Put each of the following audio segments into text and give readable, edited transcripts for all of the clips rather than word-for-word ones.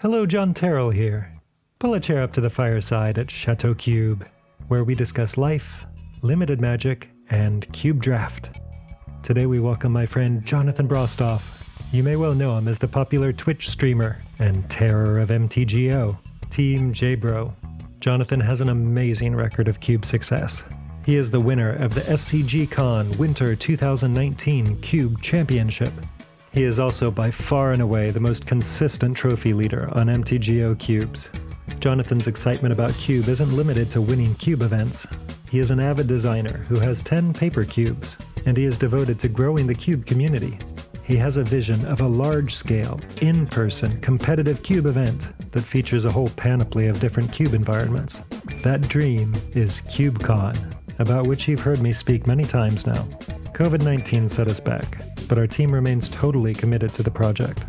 Hello, John Terrell here. Pull a chair up to the fireside at Chateau Cube, where we discuss life, limited magic, and cube draft. Today we welcome my friend Jonathan Brostoff. You may well know him as the popular Twitch streamer and terror of MTGO, Team J-Bro. Jonathan has an amazing record of cube success. He is the winner of the Scg Khan Winter 2019 Cube Championship. He is also by far and away the most consistent trophy leader on MTGO cubes. Jonathan's excitement about Cube isn't limited to winning cube events. He is an avid designer who has 10 paper cubes, and he is devoted to growing the cube community. He has a vision of a large-scale, in-person, competitive cube event that features a whole panoply of different cube environments. That dream is CubeCon, about which you've heard me speak many times now. COVID-19 set us back, but our team remains totally committed to the project.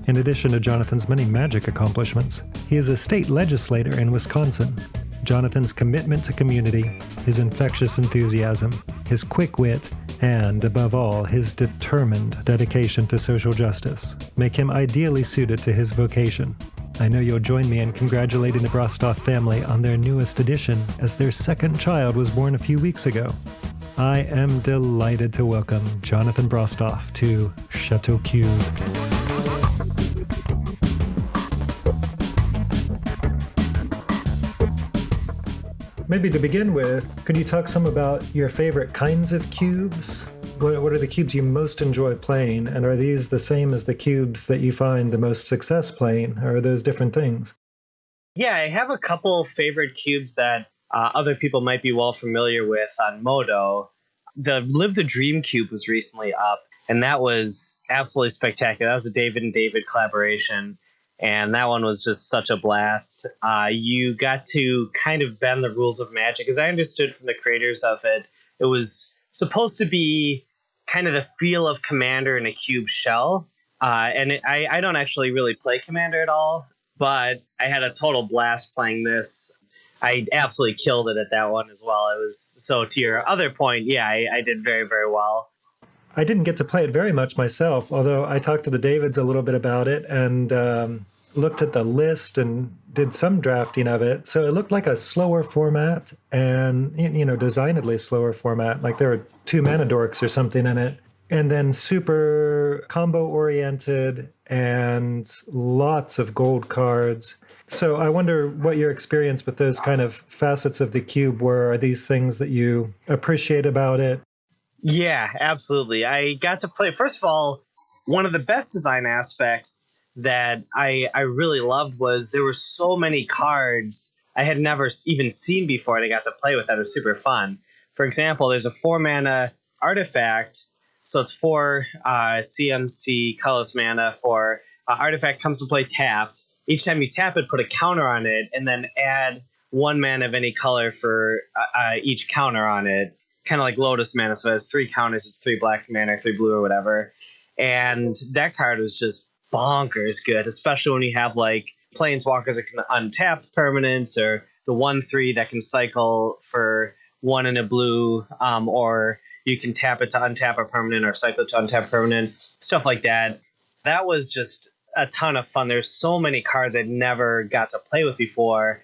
In addition to Jonathan's many magic accomplishments, he is a state legislator in Wisconsin. Jonathan's commitment to community, his infectious enthusiasm, his quick wit, and, above all, his determined dedication to social justice make him ideally suited to his vocation. I know you'll join me in congratulating the Brostoff family on their newest addition, as their second child was born a few weeks ago. I am delighted to welcome Jonathan Brostoff to Chateau Cube. Maybe to begin with, could you talk some about your favorite kinds of cubes? What are the cubes you most enjoy playing, and are these the same as the cubes that you find the most success playing, or are those different things? Yeah, I have a couple favorite cubes that other people might be well familiar with on Modo. The Live the Dream cube was recently up, and that was absolutely spectacular. That was a David and David collaboration, and that one was just such a blast. You got to kind of bend the rules of Magic. As I understood from the creators of it, it was supposed to be kind of the feel of Commander in a cube shell. I don't actually really play Commander at all, but I had a total blast playing this. I absolutely killed it at that one as well. It was so, to your other point, yeah, I did very, very well. I didn't get to play it very much myself, although I talked to the Davids a little bit about it and looked at the list and did some drafting of it. So it looked like a slower format and, designedly slower format. Like there were 2 mana dorks or something in it. And then super combo oriented and lots of gold cards. So I wonder what your experience with those kind of facets of the cube were. Are these things that you appreciate about it? Yeah, absolutely. I got to play, first of all, one of the best design aspects that I really loved was there were so many cards I had never even seen before that I got to play with that were super fun. For example, there's a 4-mana artifact, so it's 4 CMC colorless mana for artifact comes to play tapped. Each time you tap it, put a counter on it, and then add 1 mana of any color for each counter on it. Kind of like Lotus mana, so it has 3 counters. It's 3 black mana, 3 blue, or whatever. And that card was just bonkers good, especially when you have like planeswalkers that can untap permanents, or the 1/3 that can cycle for 1 in a blue, or you can tap it to untap a permanent or cycle it to untap permanent, stuff like that. That was just a ton of fun. There's so many cards I'd never got to play with before.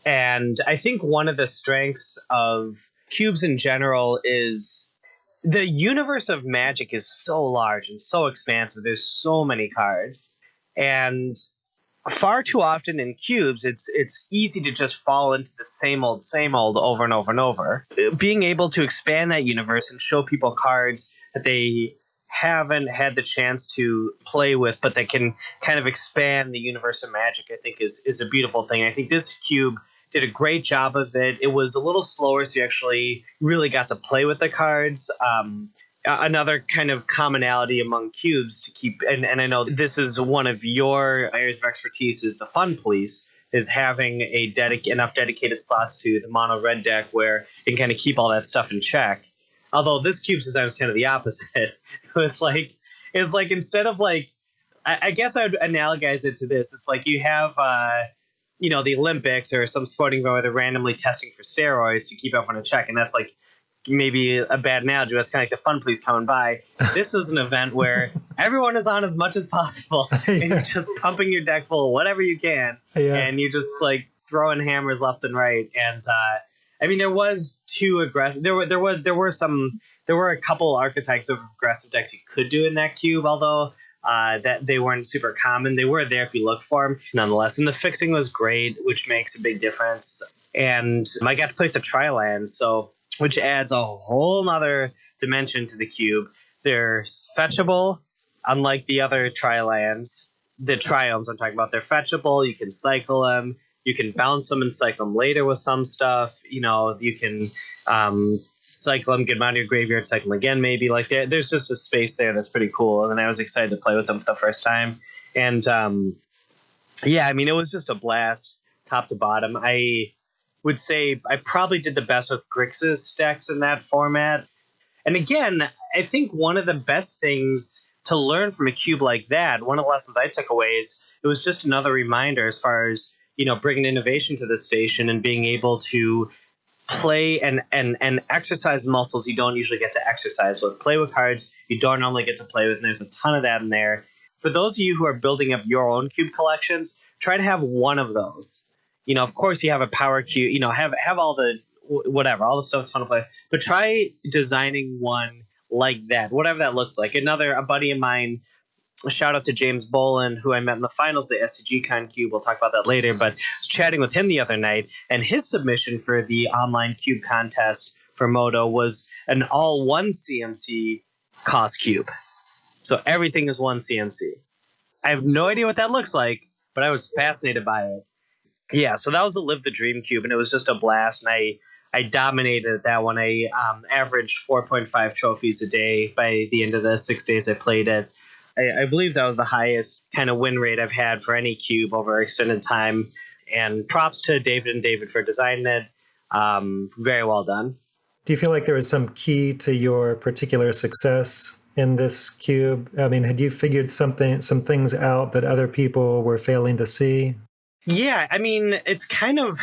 And I think one of the strengths of cubes in general is the universe of Magic is so large and so expansive. There's so many cards. And far too often in cubes, it's easy to just fall into the same old over and over and over. Being able to expand that universe and show people cards that they haven't had the chance to play with, but that can kind of expand the universe of Magic, I think is a beautiful thing. I think this cube did a great job of it. It was a little slower, so you actually really got to play with the cards. Another kind of commonality among cubes to keep, and I know this is one of your areas of expertise, is the fun police, is having enough dedicated slots to the mono red deck where you can kind of keep all that stuff in check. Although this cube's design was kind of the opposite. It's like instead of like, I guess I would analogize it to this. It's like you have, the Olympics or some sporting event where they're randomly testing for steroids to keep everyone in check. And that's like maybe a bad analogy, but it's kind of like the fun police coming by. This is an event where everyone is on as much as possible, and you're just pumping your deck full of whatever you can, and you're just like throwing hammers left and right. And I mean, there was too aggressive. There were a couple archetypes of aggressive decks you could do in that cube, although that they weren't super common. They were there if you look for them, nonetheless. And the fixing was great, which makes a big difference. And I got to play with the Tri-lands, which adds a whole nother dimension to the cube. They're fetchable, unlike the other Tri-lands. The Triomes I'm talking about, they're fetchable. You can cycle them. You can bounce them and cycle them later with some stuff. You can cycle them, get them out of your graveyard, cycle them again maybe. Like there's just a space there that's pretty cool. And then I was excited to play with them for the first time. And I mean, it was just a blast, top to bottom. I would say I probably did the best with Grixis decks in that format. And again, I think one of the best things to learn from a cube like that, one of the lessons I took away is it was just another reminder as far as, bringing innovation to the station and being able to play and exercise muscles you don't usually get to exercise with. Play with cards you don't normally get to play with, and there's a ton of that in there. For those of you who are building up your own cube collections, try to have one of those. Of course you have a power cube, have all the whatever, all the stuff that's fun to play, but try designing one like that, whatever that looks like. A buddy of mine, a shout out to James Bolin, who I met in the finals of the Scg Khan cube. We'll talk about that later, but I was chatting with him the other night, and his submission for the online cube contest for Moto was an all one CMC cost cube. So everything is one CMC. I have no idea what that looks like, but I was fascinated by it. Yeah, so that was a Live the Dream cube, and it was just a blast, and I dominated that one. I averaged 4.5 trophies a day by the end of the 6 days I played it. I believe that was the highest kind of win rate I've had for any cube over extended time, and props to David and David for designing it. Very well done. Do you feel like there was some key to your particular success in this cube? I mean, had you figured some things out that other people were failing to see? Yeah, I mean, it's kind of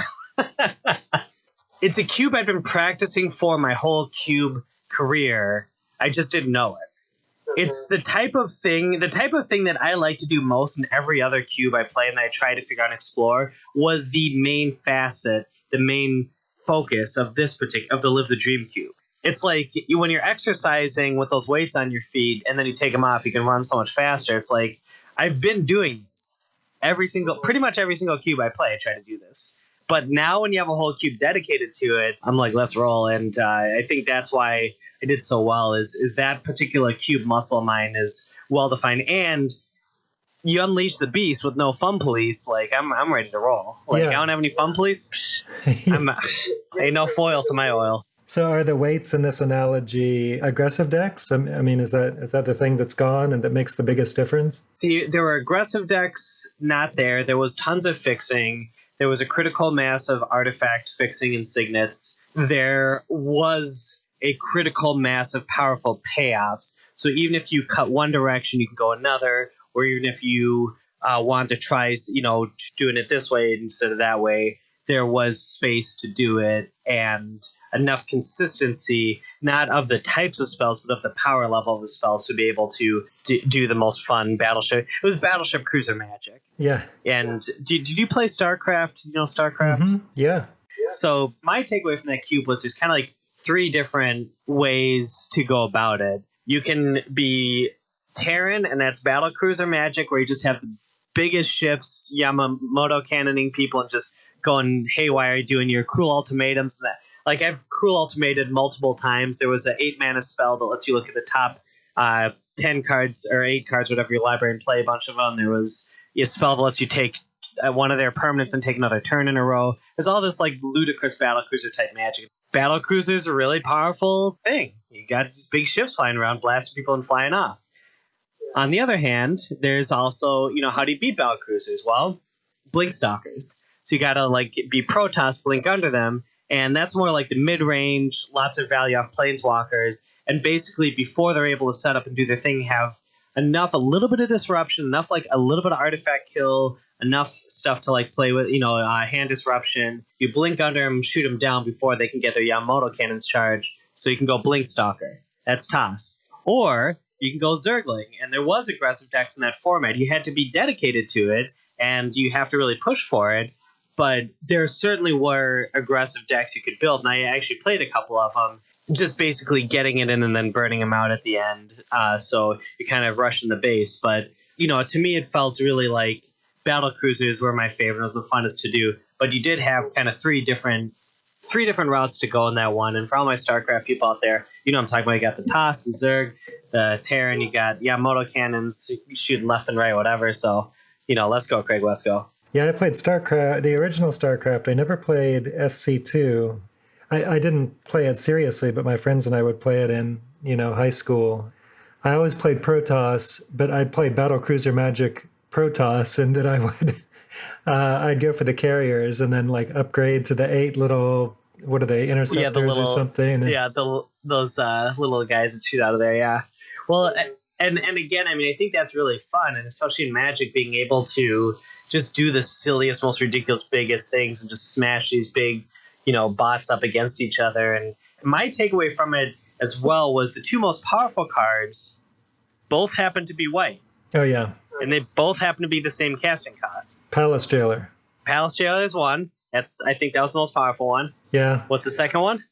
it's a cube I've been practicing for my whole cube career. I just didn't know it. It's the type of thing that I like to do most in every other cube I play and I try to figure out and explore was the main facet, the main focus of of the Live the Dream cube. It's like when you're exercising with those weights on your feet and then you take them off, you can run so much faster. It's like, I've been doing this. Pretty much every single cube I play, I try to do this. But now when you have a whole cube dedicated to it, I'm like, let's roll. And I think that's why I did so well is that particular cube muscle of mine is well defined. And you unleash the beast with no fun police. Like I'm ready to roll. Like I don't have any fun police. Ain't no foil to my oil. So are the weights in this analogy aggressive decks? I mean, is that the thing that's gone and that makes the biggest difference? There were aggressive decks not there. There was tons of fixing. There was a critical mass of artifact fixing and signets. There was a critical mass of powerful payoffs. So even if you cut one direction, you can go another. Or even if you want to try, doing it this way instead of that way, there was space to do it and enough consistency, not of the types of spells, but of the power level of the spells to be able to do the most fun battleship. It was Battleship Cruiser magic. Yeah. And did you play StarCraft? StarCraft? Mm-hmm. Yeah. So my takeaway from that cube was there's kind of like 3 different ways to go about it. You can be Terran, and that's battle cruiser magic, where you just have the biggest ships, Yamamoto cannoning people, and just going haywire, doing your cruel ultimatums. Like I've cruel ultimated multiple times. There was an 8-mana spell that lets you look at the top 10 cards or 8 cards, whatever your library, and play a bunch of them. There was a spell that lets you take one of their permanents and take another turn in a row. There's all this like ludicrous battlecruiser type magic. Battlecruisers are a really powerful thing. You got these big ships flying around, blasting people and flying off. On the other hand, there's also, how do you beat battlecruisers? Well, blink stalkers. So you gotta be Protoss, blink under them. And that's more like the mid-range, lots of value off planeswalkers. And basically, before they're able to set up and do their thing, have a little bit of disruption, enough a little bit of artifact kill, enough stuff to play with, hand disruption. You blink under them, shoot them down before they can get their Yamamoto cannons charged. So you can go Blink Stalker. That's toss. Or you can go Zergling. And there was aggressive decks in that format. You had to be dedicated to it, and you have to really push for it. But there certainly were aggressive decks you could build, and I actually played a couple of them, just basically getting it in and then burning them out at the end. So you're kind of rushing the base. But, to me, it felt really like battle cruisers were my favorite. It was the funnest to do. But you did have kind of three different routes to go in that one. And for all my StarCraft people out there, I'm talking about. You got the Toss and Zerg, the Terran, you got Yamamoto cannons, shooting left and right, whatever. So, let's go, Craig, let's go. Yeah, I played StarCraft, the original StarCraft. I never played SC2. I didn't play it seriously, but my friends and I would play it in, high school. I always played Protoss, but I'd play Battlecruiser Magic Protoss, and then I would, I'd go for the carriers and then like upgrade to the 8 little, what are they, interceptors or something? Yeah, those little guys that shoot out of there, yeah. Well, and again, I think that's really fun, and especially in Magic, being able to just do the silliest, most ridiculous, biggest things and just smash these big, bots up against each other. And my takeaway from it as well was the two most powerful cards both happen to be white. Oh, yeah. And they both happen to be the same casting cost. Palace Jailer. Palace Jailer is one. I think that was the most powerful one. Yeah. What's the second one?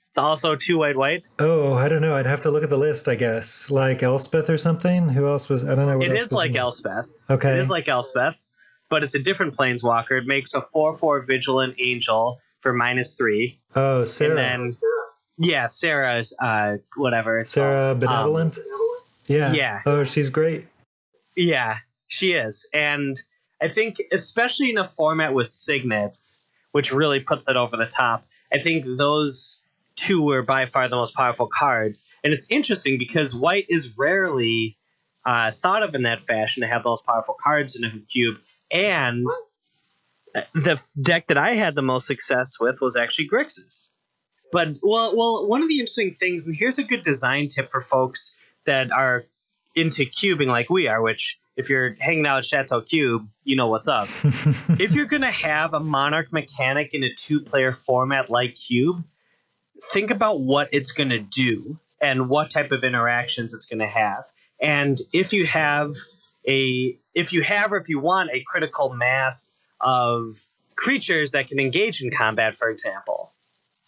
It's also 2 white. Oh, I don't know. I'd have to look at the list, I guess. Like Elspeth or something? Who else was... I don't know what It else is was like in Elspeth. Okay. It is like Elspeth, but it's a different Planeswalker. It makes a 4/4 Vigilant Angel for -3. Oh, Sarah. And then, yeah, Sarah's, whatever. Sarah Benevolent? Yeah. Yeah. Oh, she's great. Yeah, she is. And I think, especially in a format with signets, which really puts it over the top, I think those two were by far the most powerful cards. And it's interesting because white is rarely thought of in that fashion to have those powerful cards in a cube. And the deck that I had the most success with was actually Grixis. But, well, one of the interesting things, and here's a good design tip for folks that are into cubing like we are, which if you're hanging out at Chateau Cube, you know what's up. If you're going to have a Monarch mechanic in a 2-player format like Cube, think about what it's going to do and what type of interactions it's going to have. And if you want a critical mass of creatures that can engage in combat, for example,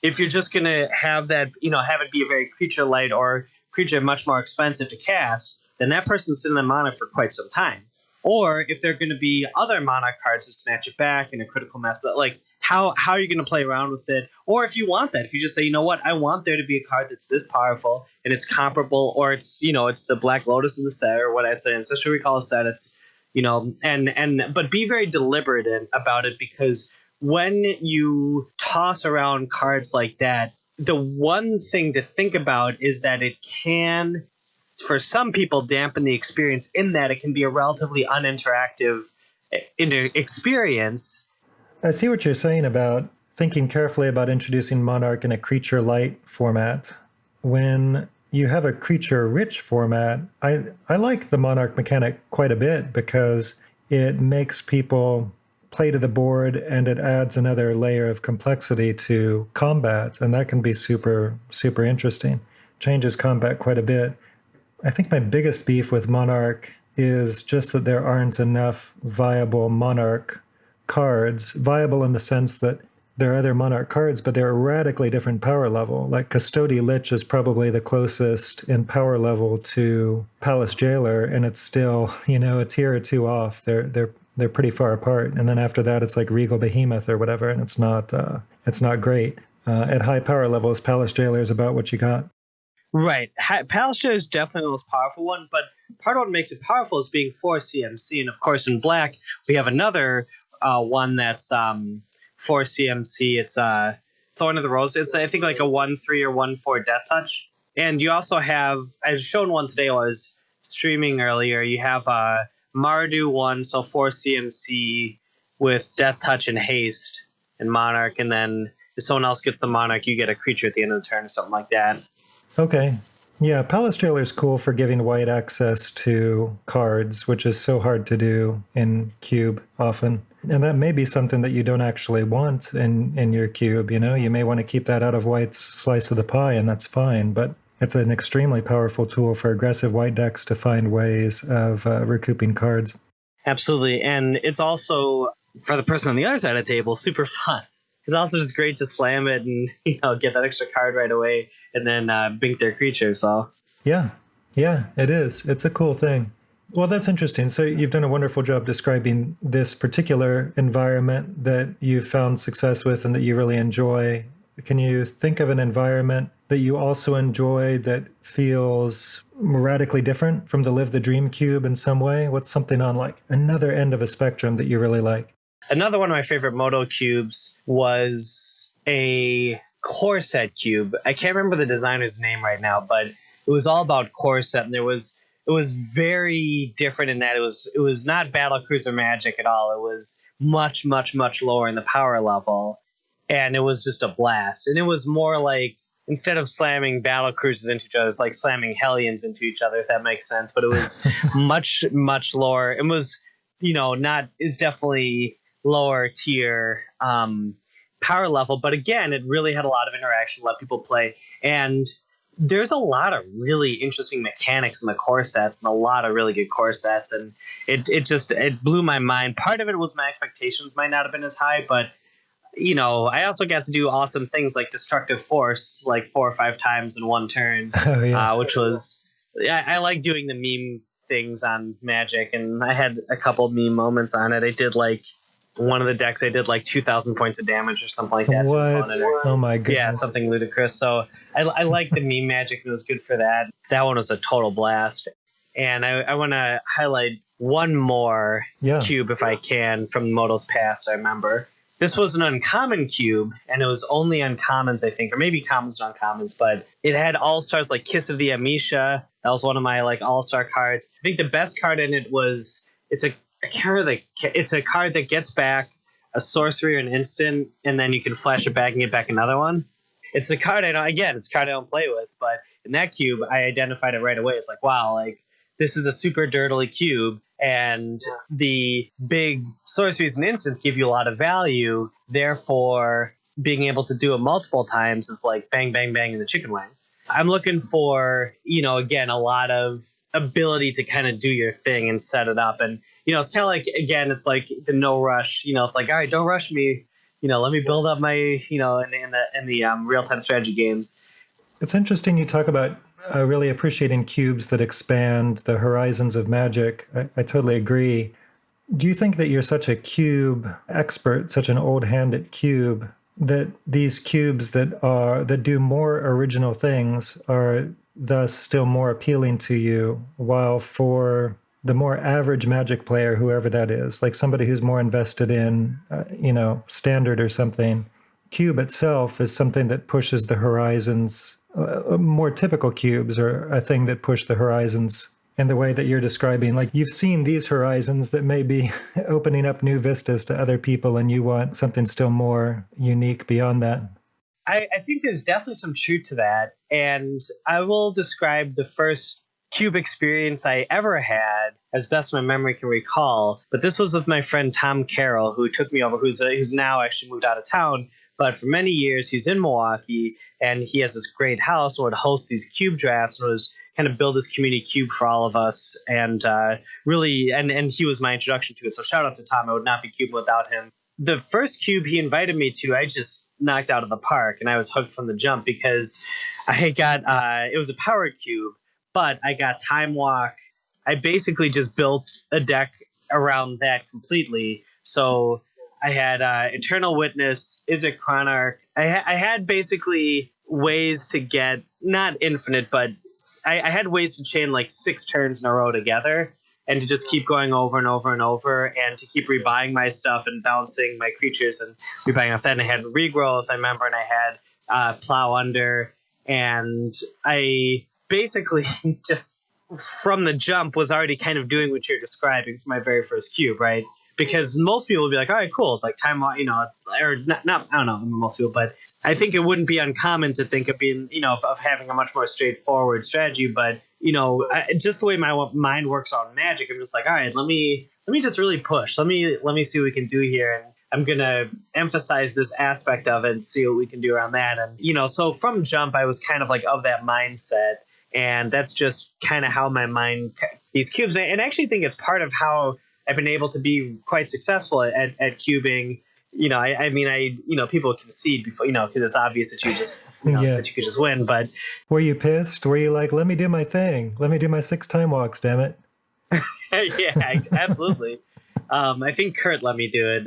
if you're just going to have that, have it be a very creature light or creature much more expensive to cast, then that person's sitting in Monarch for quite some time. Or if there are going to be other Monarch cards to snatch it back in a critical mass, like how are you going to play around with it? Or if you want that, if you just say, I want there to be a card that's this powerful and it's comparable, or it's, it's the Black Lotus in the set, or what it's the Ancestral Recall set, it's, but be very deliberate about it, because when you toss around cards like that, the one thing to think about is that it can, for some people, dampen the experience in that it can be a relatively uninteractive experience. I see what you're saying about thinking carefully about introducing Monarch in a creature light format. When you have a creature rich format, I like the Monarch mechanic quite a bit, because it makes people play to the board and it adds another layer of complexity to combat, and that can be super, super interesting. Changes combat quite a bit. I think my biggest beef with Monarch is just that there aren't enough viable Monarch cards, viable in the sense that there are other Monarch cards, but they're a radically different power level. Like Custody Lich is probably the closest in power level to Palace Jailer, and it's still, a tier or two off. They're pretty far apart. And then after that, it's like Regal Behemoth or whatever, and it's not great. At high power levels, Palace Jailer is about what you got. Right. Palace Jailer is definitely the most powerful one, but part of what makes it powerful is being 4 CMC. And of course, in black, we have another one that's 4 CMC. It's Thorn of the Rose. It's, I think, like a 1/3 or 1/4 Death Touch. And you also have, as shown one today, I was streaming earlier, you have Mardu 1, so 4 CMC with Death Touch and Haste and Monarch. And then if someone else gets the Monarch, you get a creature at the end of the turn or something like that. Okay. Yeah, Palace Jailer is cool for giving white access to cards, which is so hard to do in Cube often. And that may be something that you don't actually want in your cube. You may want to keep that out of White's slice of the pie, and that's fine. But it's an extremely powerful tool for aggressive White decks to find ways of recouping cards. Absolutely. And it's also, for the person on the other side of the table, super fun. It's also just great to slam it and get that extra card right away and then bink their creature. So yeah, it is. It's a cool thing. Well, that's interesting. So you've done a wonderful job describing this particular environment that you've found success with and that you really enjoy. Can you think of an environment that you also enjoy that feels radically different from the Live the Dream Cube in some way? What's something on like another end of a spectrum that you really like? Another one of my favorite Moto cubes was a core set cube. I can't remember the designer's name right now, but it was all about core set, and it was very different in that it was not Battlecruiser Magic at all. It was much, much, much lower in the power level, and it was just a blast. And it was more like, instead of slamming Battlecruisers into each other, it's like slamming Hellions into each other, if that makes sense. But it was much, much lower. It was, is definitely lower tier power level, but again, it really had a lot of interaction, let people play, and there's a lot of really interesting mechanics in the core sets and a lot of really good core sets, and it blew my mind. Part of it was my expectations might not have been as high, but I also got to do awesome things like Destructive Force like 4 or 5 times in one turn. Oh, yeah. Which was, I like doing the meme things on Magic, and I had a couple meme moments on it. I did like one of the decks, I did like 2,000 points of damage or something like that. What? Oh my goodness. Yeah, something ludicrous. So I like the meme Magic, and it was good for that. That one was a total blast. And I want to highlight one more cube, if I can, from Moto's past, I remember. This was an uncommon cube, and it was only uncommons, I think, or maybe commons and uncommons, but it had all-stars like Kiss of the Amisha. That was one of my like all-star cards. I think the best card in it was, it's a card that gets back a sorcery or an instant, and then you can flash it back and get back another one. It's a card it's a card I don't play with, but in that cube, I identified it right away. It's like, wow, like this is a super dirtily cube, and the big sorceries and instants give you a lot of value. Therefore, being able to do it multiple times is like bang, bang, bang in the chicken wing. I'm looking for, again, a lot of ability to kind of do your thing and set it up. And, it's kind of like, again, it's like the no rush, it's like, all right, don't rush me. Let me build up my, in the real-time strategy games. It's interesting you talk about really appreciating cubes that expand the horizons of Magic. I totally agree. Do you think that you're such a cube expert, such an old hand at cube, that these cubes that do more original things are thus still more appealing to you, while for the more average Magic player, whoever that is, like somebody who's more invested in, standard or something, cube itself is something that pushes the horizons. More typical cubes are a thing that push the horizons in the way that you're describing. Like you've seen these horizons that may be opening up new vistas to other people, and you want something still more unique beyond that. I think there's definitely some truth to that. And I will describe the first cube experience I ever had as best my memory can recall. But this was with my friend Tom Carroll, who took me over, who's now actually moved out of town. But for many years, he's in Milwaukee, and he has this great house and would host these cube drafts and was kind of build this community cube for all of us. And really, and he was my introduction to it. So shout out to Tom. I would not be cubing without him. The first cube he invited me to, I just knocked out of the park, and I was hooked from the jump because I got, it was a powered cube, but I got Time Walk. I basically just built a deck around that completely. So I had Eternal Witness, Izzet Chronarch. I had basically ways to get, not infinite, but I had ways to chain like 6 turns in a row together and to just keep going over and over and over and to keep rebuying my stuff and balancing my creatures and rebuying off that. And I had Regrowth, I remember, and I had Plow Under. And I basically just from the jump was already kind of doing what you're describing for my very first cube, right? Because most people would be like, all right, cool. It's like time, or not, I don't know, most people, but I think it wouldn't be uncommon to think of being, of having a much more straightforward strategy. But, just the way my mind works on Magic, I'm just like, all right, let me let me just really push. Let me see what we can do here. And I'm going to emphasize this aspect of it and see what we can do around that. And, so from jump, I was kind of like of that mindset. And that's just kind of how my mind, these cubes, and I actually think it's part of how I've been able to be quite successful at cubing. People concede before, because it's obvious that you just, that you could just win. But were you pissed? Were you like, let me do my thing. Let me do my 6 time walks, damn it. Yeah, absolutely. I think Kurt let me do it.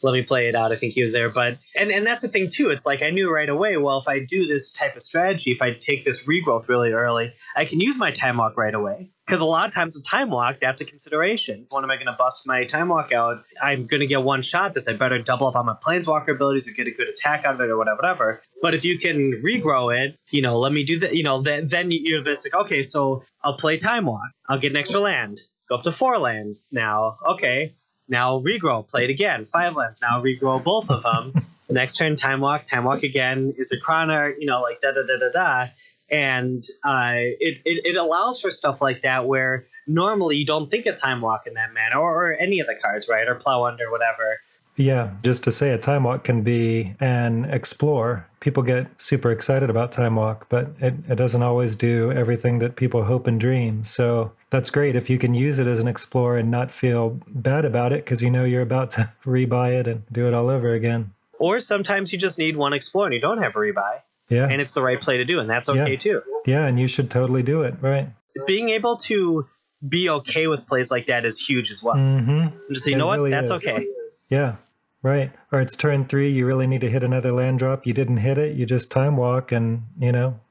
Let me play it out. I think he was there. But and that's the thing too. It's like I knew right away, well, if I do this type of strategy, if I take this regrowth really early, I can use my time walk right away. Because a lot of times with time walk, that's a consideration. When am I going to bust my time walk out? I'm going to get one shot this. I better double up on my planeswalker abilities or get a good attack out of it or whatever. But if you can regrow it, let me do that. Then you're just like, okay, so I'll play time walk. I'll get an extra land. Go up to 4 lands now. Okay. Now regrow, play it again. 5 lands, now regrow both of them. The next turn, time walk again. Is a Chrono, like da-da-da-da-da. And it allows for stuff like that where normally you don't think of time walk in that manner, or any of the cards, right? Or plow under, whatever. Yeah, just to say a time walk can be an explore. People get super excited about time walk, but it doesn't always do everything that people hope and dream. So that's great if you can use it as an explore and not feel bad about it because you're about to rebuy it and do it all over again. Or sometimes you just need one explore and you don't have a rebuy. Yeah. And it's the right play to do, and that's okay too. Yeah, and you should totally do it, right? Being able to be okay with plays like that is huge as well. Mm-hmm. Just say, what? Really that's okay. Yeah, right. Or it's turn 3, you really need to hit another land drop. You didn't hit it, you just time walk and,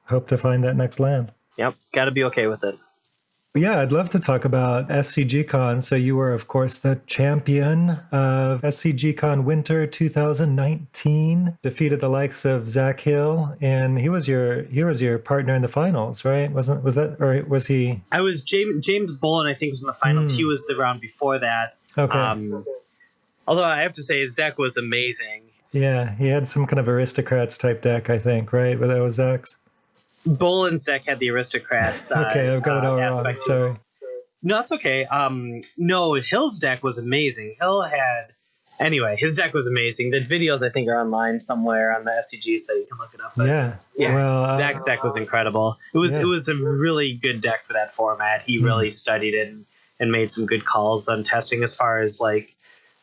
hope to find that next land. Yep, got to be okay with it. Yeah, I'd love to talk about Scg Khan. So you were, of course, the champion of Scg Khan Winter 2019. Defeated the likes of Zach Hill, and he was your partner in the finals, right? Was that, or was he? I was James Bolin, I think, was in the finals. He was the round before that. Okay. Although I have to say his deck was amazing. Yeah, he had some kind of aristocrats type deck, I think, right? But that was Zach's. Bolin's deck had the aristocrats. Okay, I've got it all wrong. Sorry. No, that's okay. No, Hill's deck was amazing. His deck was amazing. The videos I think are online somewhere on the SCG, so you can look it up. But yeah. Well, Zach's deck was incredible. It was a really good deck for that format. He really studied it and made some good calls on testing as far as like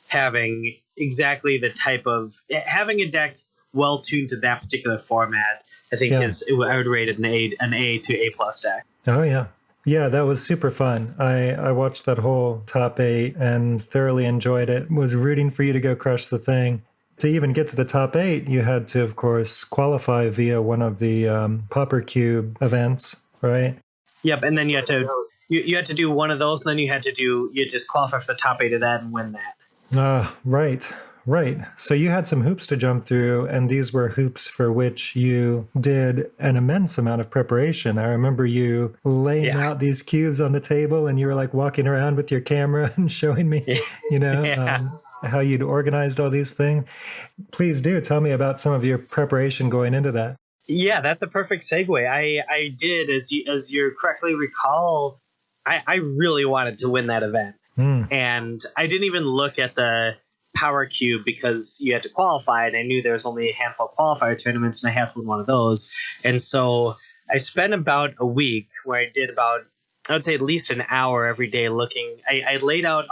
having exactly the type of having a deck well tuned to that particular format. I think I would rate it an A to A+ deck. Oh, yeah. Yeah, that was super fun. I watched that whole top 8 and thoroughly enjoyed it. Was rooting for you to go crush the thing. To even get to the top 8, you had to, of course, qualify via one of the Pauper Cube events, right? Yep, and then you had to do one of those, and then you just qualify for the top 8 of that and win that. Right. So you had some hoops to jump through, and these were hoops for which you did an immense amount of preparation. I remember you laying out these cubes on the table, and you were like walking around with your camera and showing me, how you'd organized all these things. Please do tell me about some of your preparation going into that. Yeah, that's a perfect segue. I did, as you correctly recall, I really wanted to win that event. And I didn't even look at the Power Cube because you had to qualify, and I knew there was only a handful of qualifier tournaments, and I had to win one of those. And so I spent about a week where I did about, I would say, at least an hour every day looking. I laid out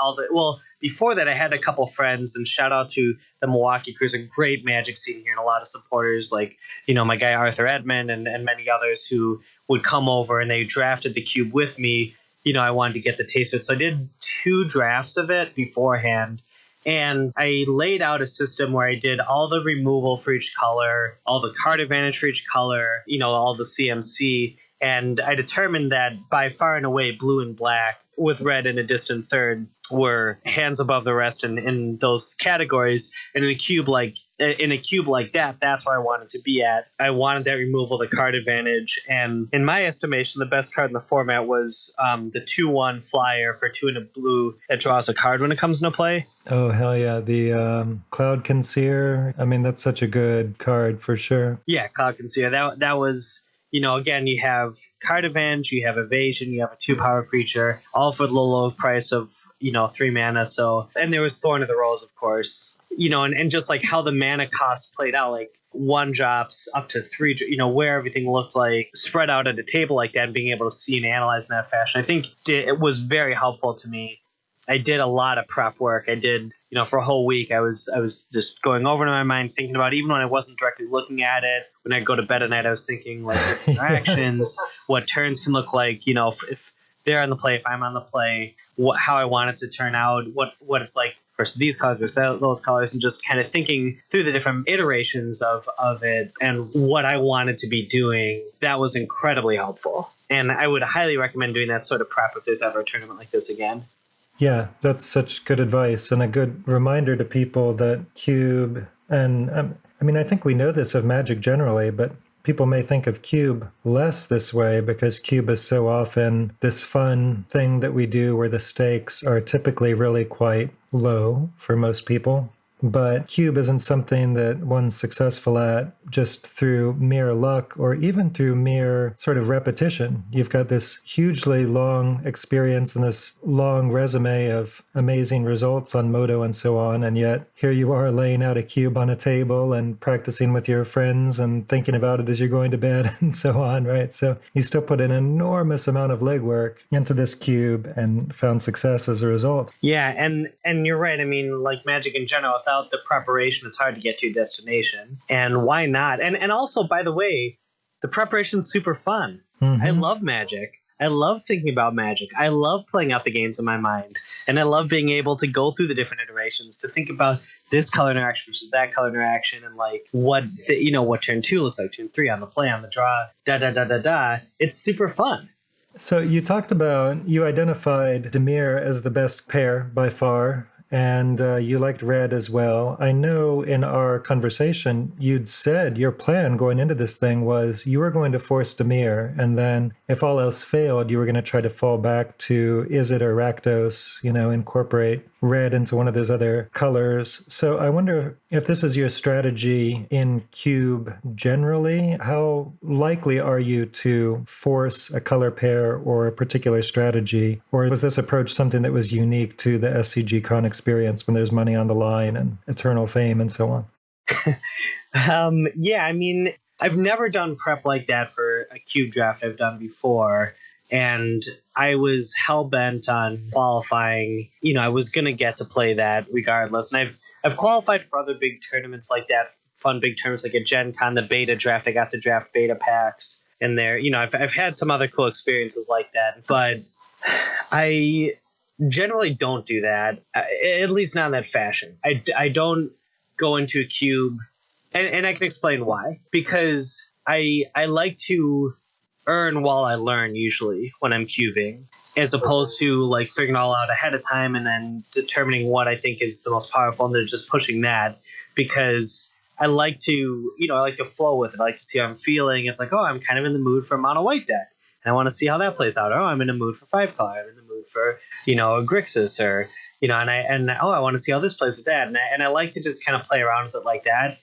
before that, I had a couple friends, and shout out to the Milwaukee Crews, a great Magic scene here, and a lot of supporters like, my guy Arthur Edmond and many others who would come over, and they drafted the cube with me. I wanted to get the taste of it. So I did 2 drafts of it beforehand. And I laid out a system where I did all the removal for each color, all the card advantage for each color, all the CMC. And I determined that by far and away, blue and black, with red in a distant third, were hands above the rest in those categories. And in a cube like that, that's where I wanted to be at. I wanted that removal, the card advantage. And in my estimation, the best card in the format was the 2/1 flyer for 2 and a blue that draws a card when it comes into play. Oh, hell yeah. The Cloud Conceer. I mean, that's such a good card for sure. Yeah, Cloud Conceer. That was, again, you have card advantage, you have evasion, you have a 2-power creature, all for the low price of, 3 mana. So, and there was Thorn of the Rose, of course, and just like how the mana cost played out, like 1 drops up to 3, where everything looked like spread out at a table like that and being able to see and analyze in that fashion, I think it was very helpful to me. I did a lot of prep work. I did, for a whole week, I was just going over in my mind, thinking about, even when I wasn't directly looking at it, when I go to bed at night, I was thinking like interactions, what turns can look like, if they're on the play, if I'm on the play, how I want it to turn out, what it's like versus these colors versus those colors, and just kind of thinking through the different iterations of it and what I wanted to be doing. That was incredibly helpful. And I would highly recommend doing that sort of prep if there's ever a tournament like this again. Yeah, that's such good advice and a good reminder to people that Cube, and I think we know this of Magic generally, but people may think of Cube less this way because Cube is so often this fun thing that we do where the stakes are typically really quite low for most people. But Cube isn't something that one's successful at just through mere luck or even through mere sort of repetition. You've got this hugely long experience and this long resume of amazing results on Moto and so on, and yet here you are laying out a cube on a table and practicing with your friends and thinking about it as you're going to bed and so on, right? So you still put an enormous amount of legwork into this cube and found success as a result. Yeah, and you're right. I mean, like Magic in general, without the preparation, it's hard to get to your destination. And why not? And also, by the way, the preparation's super fun. Mm-hmm. I love Magic. I love thinking about Magic. I love playing out the games in my mind. And I love being able to go through the different iterations to think about this color interaction versus that color interaction and like what turn 2 looks like, turn 3 on the play, on the draw, da. It's super fun. So you identified Dimir as the best pair by far. And you liked red as well. I know in our conversation, you'd said your plan going into this thing was you were going to force Dimir, and then if all else failed, you were going to try to fall back to Izzet or Rakdos, incorporate red into one of those other colors. So I wonder if this is your strategy in Cube generally. How likely are you to force a color pair or a particular strategy? Or was this approach something that was unique to the Scg Khan experience when there's money on the line and eternal fame and so on? Yeah, I mean, I've never done prep like that for a Cube draft I've done before. And I was hell-bent on qualifying. I was going to get to play that regardless. And I've qualified for other big tournaments like that, fun big tournaments like at Gen Con, the beta draft. I got to draft beta packs in there. I've had some other cool experiences like that. But I generally don't do that, at least not in that fashion. I don't go into a cube, and I can explain why. Because I like to earn while I learn usually when I'm cubing, as opposed to like figuring it all out ahead of time and then determining what I think is the most powerful and then just pushing that, because I like to, flow with it. I like to see how I'm feeling. It's like, oh, I'm kind of in the mood for a mono white deck and I want to see how that plays out. Oh, I'm in the mood for 5-color. I'm in the mood for, a Grixis or, I want to see how this plays with that. And I like to just kind of play around with it like that.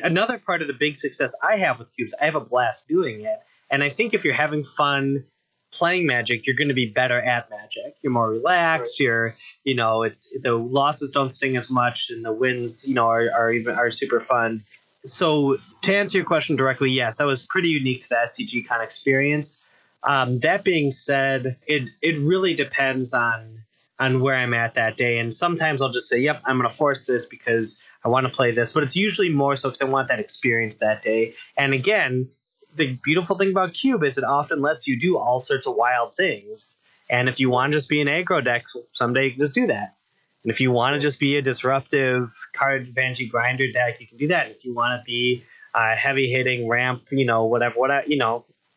Another part of the big success I have with cubes, I have a blast doing it. And I think if you're having fun playing Magic, you're going to be better at Magic. You're more relaxed. Right. It's the losses don't sting as much, and the wins, are super fun. So to answer your question directly, yes, that was pretty unique to the Scg Khan experience. That being said, it really depends on where I'm at that day, and sometimes I'll just say, "Yep, I'm going to force this because I want to play this." But it's usually more so because I want that experience that day. And again, the beautiful thing about Cube is it often lets you do all sorts of wild things. And if you want to just be an aggro deck, someday you can just do that. And if you want to just be a disruptive card advantage grinder deck, you can do that. If you want to be a heavy hitting ramp, whatever, you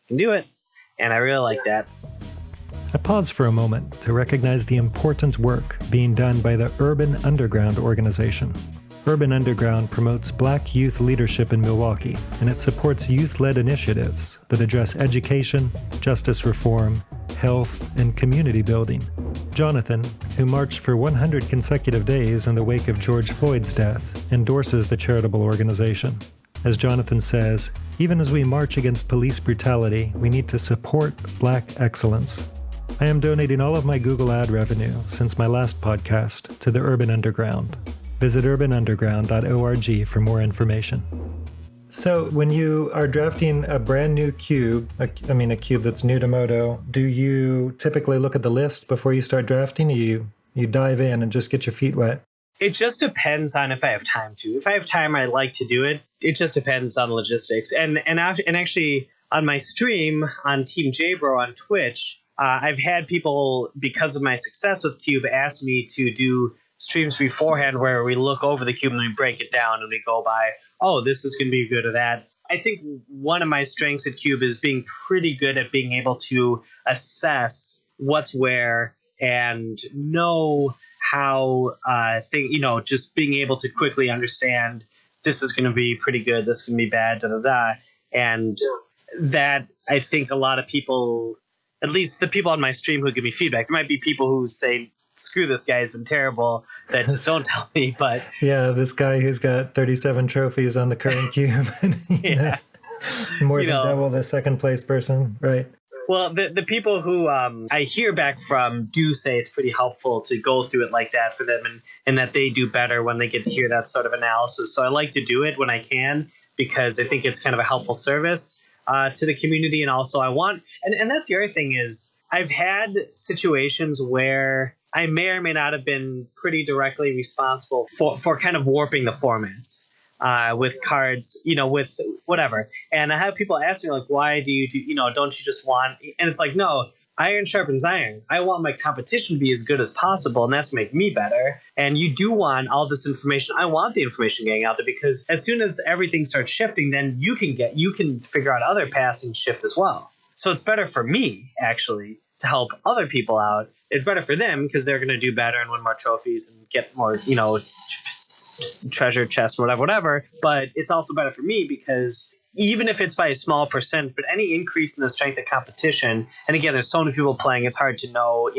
can do it. And I really like that. I pause for a moment to recognize the important work being done by the Urban Underground organization. Urban Underground promotes Black youth leadership in Milwaukee, and it supports youth-led initiatives that address education, justice reform, health, and community building. Jonathan, who marched for 100 consecutive days in the wake of George Floyd's death, endorses the charitable organization. As Jonathan says, Even as we march against police brutality, we need to support Black excellence. I am donating all of my Google ad revenue since my last podcast to the Urban Underground. Visit urbanunderground.org for more information. So when you are drafting a brand new cube, a cube that's new to Moto, do you typically look at the list before you start drafting, or you dive in and just get your feet wet? It just depends on if I have time to. If I have time, I like to do it. It just depends on logistics. And actually, on my stream on Team JBro on Twitch, I've had people, because of my success with Cube, ask me to do streams beforehand where we look over the cube and we break it down and we go by, oh, this is going to be good or that. I think one of my strengths at Cube is being pretty good at being able to assess what's where and know how just being able to quickly understand this is going to be pretty good, this is going to be bad, da da da. And that, I think a lot of people, at least the people on my stream who give me feedback, there might be people who say, screw this guy, has been terrible, that just don't tell me. But yeah, this guy who's got 37 trophies on the current cube, more than double the second place person, right? Well, the people who I hear back from do say it's pretty helpful to go through it like that for them, and that they do better when they get to hear that sort of analysis. So I like to do it when I can, because I think it's kind of a helpful service to the community. And also I want, and that's the other thing is, I've had situations where I may or may not have been pretty directly responsible for kind of warping the formats with cards, with whatever. And I have people ask me, like, why do you don't you just want, and it's like, no, iron sharpens iron. I want my competition to be as good as possible, and that's make me better. And you do want all this information. I want the information getting out there, because as soon as everything starts shifting, then you can figure out other paths and shift as well. So it's better for me, actually, to help other people out. It's better for them because they're going to do better and win more trophies and get more, treasure chest, whatever. But it's also better for me because even if it's by a small percent, but any increase in the strength of competition, and again, there's so many people playing, it's hard to know,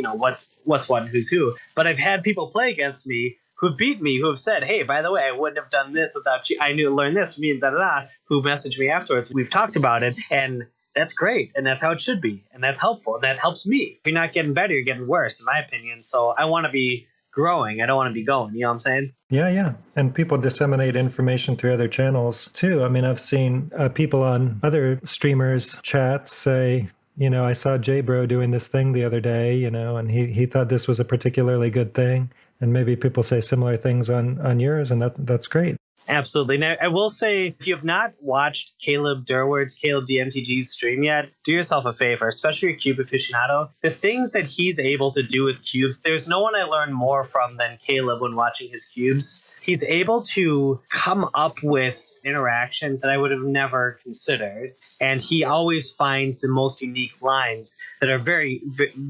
what's what and who's who. But I've had people play against me who've beat me, who have said, hey, by the way, I wouldn't have done this without you. I knew to learn this from you, and da-da-da, who messaged me afterwards. We've talked about it, and that's great, and that's how it should be, and that's helpful, and that helps me. If you're not getting better, you're getting worse, in my opinion. So I want to be growing. I don't want to be going. You know what I'm saying? Yeah. And people disseminate information through other channels too. I mean, I've seen people on other streamers' chats say, I saw JBro doing this thing the other day, and he thought this was a particularly good thing. And maybe people say similar things on yours, and that's great. Absolutely. Now, I will say, if you have not watched Caleb DMTG's stream yet, do yourself a favor, especially a cube aficionado. The things that he's able to do with cubes, there's no one I learned more from than Caleb when watching his cubes. He's able to come up with interactions that I would have never considered. And he always finds the most unique lines that are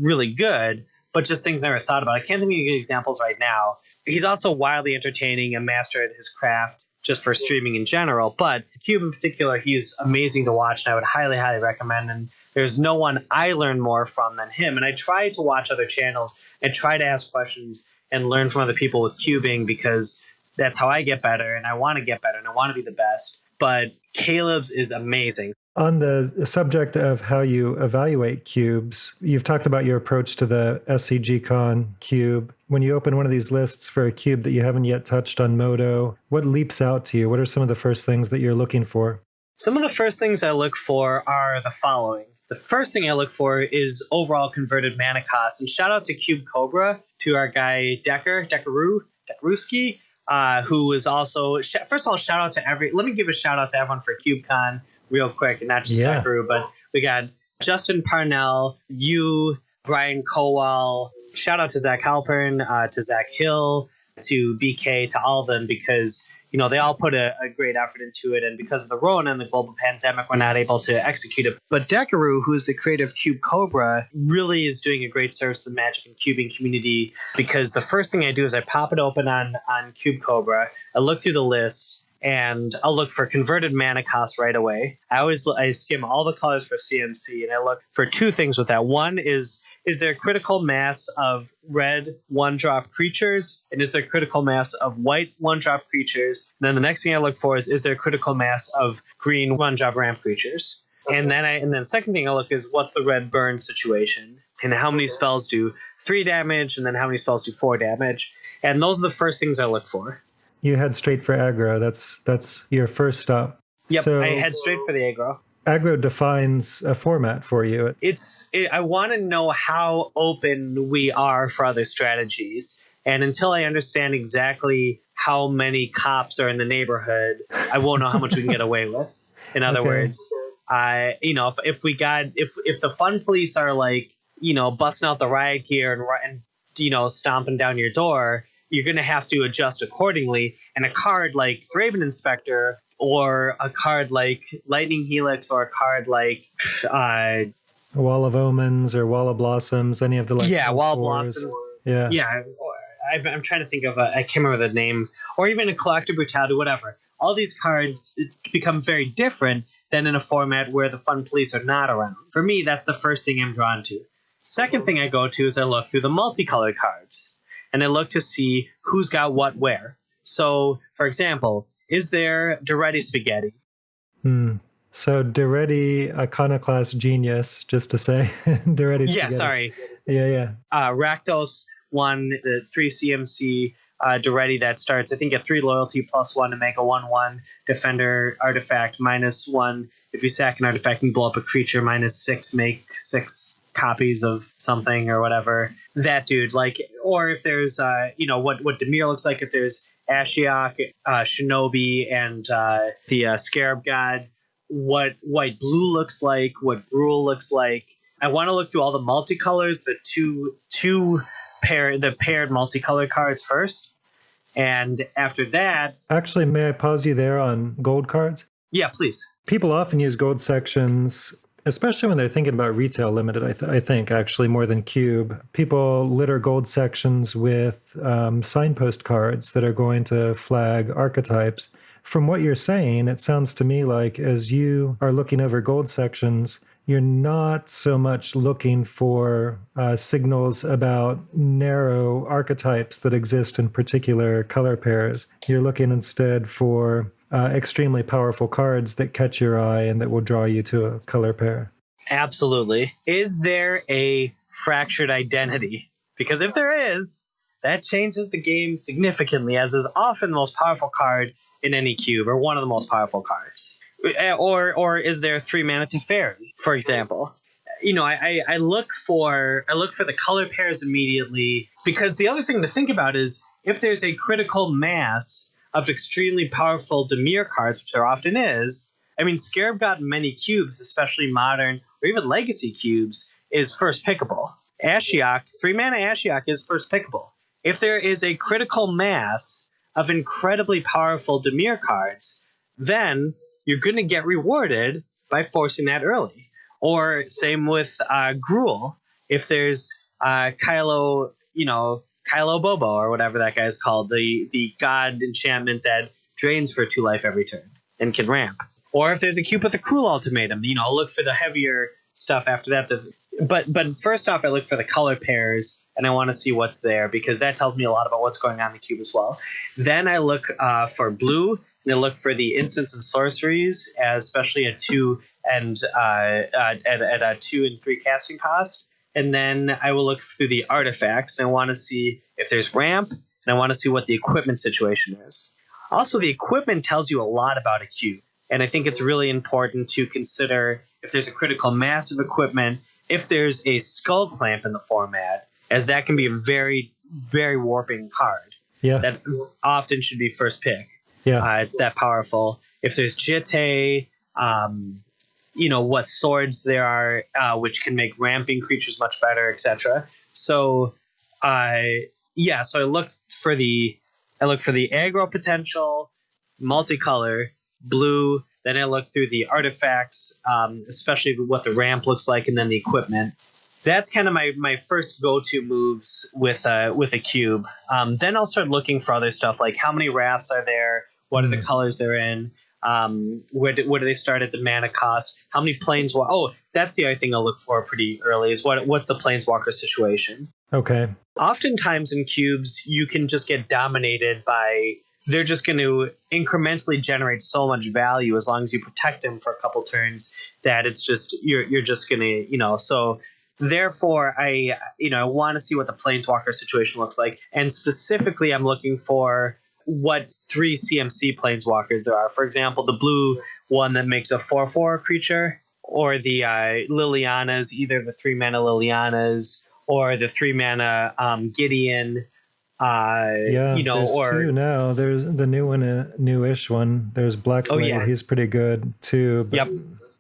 really good, but just things I never thought about. I can't think of any good examples right now. He's also wildly entertaining, a master at his craft, just for streaming in general. But Cube in particular, he's amazing to watch, and I would highly, highly recommend. And there's no one I learn more from than him. And I try to watch other channels and try to ask questions and learn from other people with cubing, because that's how I get better, and I want to get better, and I want to be the best. But Caleb's is amazing. On the subject of how you evaluate cubes, you've talked about your approach to the Scg Khan cube. When you open one of these lists for a cube that you haven't yet touched on Moto, what leaps out to you? What are some of the first things that you're looking for? Some of the first things I look for are the following. The first thing I look for is overall converted mana cost. And shout out to Cube Cobra, to our guy Dekaruski, who is also, first of all, let me give a shout out to everyone for CubeCon real quick, and not just Dekaru, but we got Justin Parnell, you, Brian Kowal, shout out to Zach Halpern, to Zach Hill, to BK, to all of them, because they all put a great effort into it, and because of the Rona and the global pandemic, we're not able to execute it. But Dekaru, who's the creator of Cube Cobra, really is doing a great service to the Magic and cubing community, because the first thing I do is I pop it open on Cube Cobra, I look through the list, and I'll look for converted mana cost right away. I skim all the colors for CMC, and I look for two things with that. One is is there critical mass of red 1-drop creatures? And is there critical mass of white 1-drop creatures? And then the next thing I look for is there critical mass of green 1-drop ramp creatures? And then the second thing I look is what's the red burn situation? And how many spells do 3 damage? And then how many spells do 4 damage? And those are the first things I look for. You head straight for aggro. That's your first stop. Yep, so, I head straight for the aggro. Aggro defines a format for you. I want to know how open we are for other strategies. And until I understand exactly how many cops are in the neighborhood, I won't know how much we can get away with. In other words, if the fun police are like, busting out the riot gear and stomping down your door, you're going to have to adjust accordingly. And a card like Thraben Inspector, or a card like Lightning Helix, or a card like Wall of Omens or Wall of Blossoms, any of the Wall of Blossoms. Yeah. I'm trying to think of I can't remember the name, or even a Collector Brutality, whatever. All these cards become very different than in a format where the fun police are not around. For me, that's the first thing I'm drawn to. Second thing I go to is I look through the multicolored cards, and I look to see who's got what where. So, for example, is there Duretti Spaghetti? So Duretti, Iconoclast Genius, just to say. Duretti Spaghetti. Yeah, sorry. Yeah. Rakdos won the 3 CMC Duretti that starts, I think, at 3 loyalty +1 to make a 1/1 defender artifact -1. If you sack an artifact and blow up a creature, -6, make 6 copies of something or whatever. That dude, or if there's, what Dimir looks like, if there's Ashiok, Shinobi, and the Scarab God, what white blue looks like, what Gruul looks like. I want to look through all the multicolors, the paired multicolor cards first, and after that. Actually, may I pause you there on gold cards? Yeah, please. People often use gold sections, especially when they're thinking about retail limited, I think, actually, more than cube. People litter gold sections with signpost cards that are going to flag archetypes. From what you're saying, it sounds to me like as you are looking over gold sections, you're not so much looking for signals about narrow archetypes that exist in particular color pairs. You're looking instead for extremely powerful cards that catch your eye and that will draw you to a color pair. Absolutely. Is there a fractured identity? Because if there is, that changes the game significantly, as is often the most powerful card in any cube, or one of the most powerful cards. Or is there 3 mana Teferi, for example? I look for the color pairs immediately, because the other thing to think about is if there's a critical mass of extremely powerful Dimir cards, which there often is. I mean, Scarab God in many cubes, especially modern or even legacy cubes, is first pickable. Ashiok, 3 mana Ashiok is first pickable. If there is a critical mass of incredibly powerful Dimir cards, then you're going to get rewarded by forcing that early. Or same with Gruul. If there's Kylo Bobo, or whatever that guy is called, the god enchantment that drains for 2 life every turn and can ramp. Or if there's a cube with a Cruel Ultimatum, look for the heavier stuff after that. But first off, I look for the color pairs, and I want to see what's there, because that tells me a lot about what's going on in the cube as well. Then I look for blue, and I look for the instants and sorceries, especially at 2 and at a 2 and 3 casting cost. And then I will look through the artifacts, and I want to see if there's ramp, and I want to see what the equipment situation is. Also, the equipment tells you a lot about a cube, and I think it's really important to consider if there's a critical mass of equipment, if there's a Skull Clamp in the format, as that can be a very, very warping card. Yeah. That often should be first pick. Yeah. It's that powerful. If there's Jitte, what swords there are, which can make ramping creatures much better, etc. So I look for the aggro potential, multicolor, blue. Then I look through the artifacts, especially what the ramp looks like, and then the equipment. That's kind of my first go-to moves with a cube. Then I'll start looking for other stuff, like how many wraths are there, what are the colors they're in, Where do they start at the mana cost? How many planeswalkers? Oh, that's the other thing I'll look for pretty early is what's the planeswalker situation. Okay. Oftentimes in cubes, you can just get dominated by they're just going to incrementally generate so much value as long as you protect them for a couple turns that it's just you're just going to so therefore I want to see what the planeswalker situation looks like, and specifically I'm looking for what 3 CMC planeswalkers there are. For example, the blue one that makes a 4/4 creature, or the Lilianas, either the 3 mana Lilianas or the 3 mana Gideon. There's or 2 now. There's the new one, a newish one. There's Blackblade. yeah. He's pretty good too. But Yep.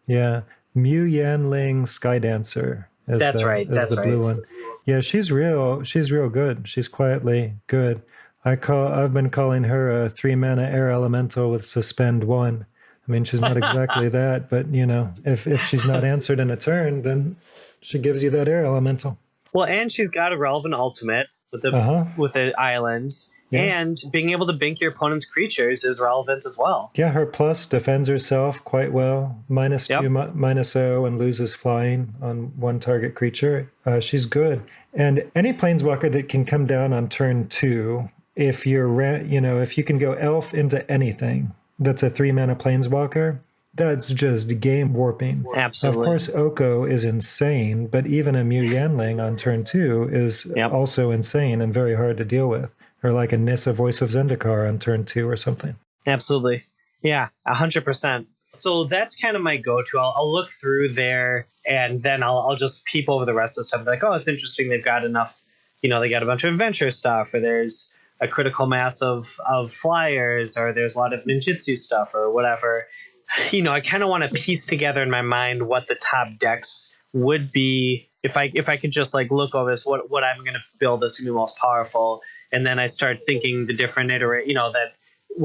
Yeah, Mu Yanling Skydancer. That's right. That's the blue one. Yeah, she's real good. She's quietly good. I've been calling her a 3 mana air elemental with suspend 1. I mean, she's not exactly that, but if she's not answered in a turn, then she gives you that air elemental. Well, and she's got a relevant ultimate with the islands, and being able to bink your opponent's creatures is relevant as well. Yeah, her plus defends herself quite well. -2, -0, and loses flying on 1 target creature. She's good. And any planeswalker that can come down on turn 2, if you can go elf into anything that's a 3 mana planeswalker, that's just game warping. Absolutely. Of course, Oko is insane, but even a Mu Yanling on turn 2 is also insane and very hard to deal with. Or like a Nissa Voice of Zendikar on turn 2 or something. Absolutely. Yeah, 100%. So that's kind of my go-to. I'll look through there, and then I'll just peep over the rest of the stuff. Be like, oh, it's interesting. They've got enough, they got a bunch of adventure stuff, or there's a critical mass of flyers, or there's a lot of ninjutsu stuff, or whatever. I kind of want to piece together in my mind what the top decks would be if I could just like look over this, what I'm going to build that's going to be most powerful, and then I start thinking the different that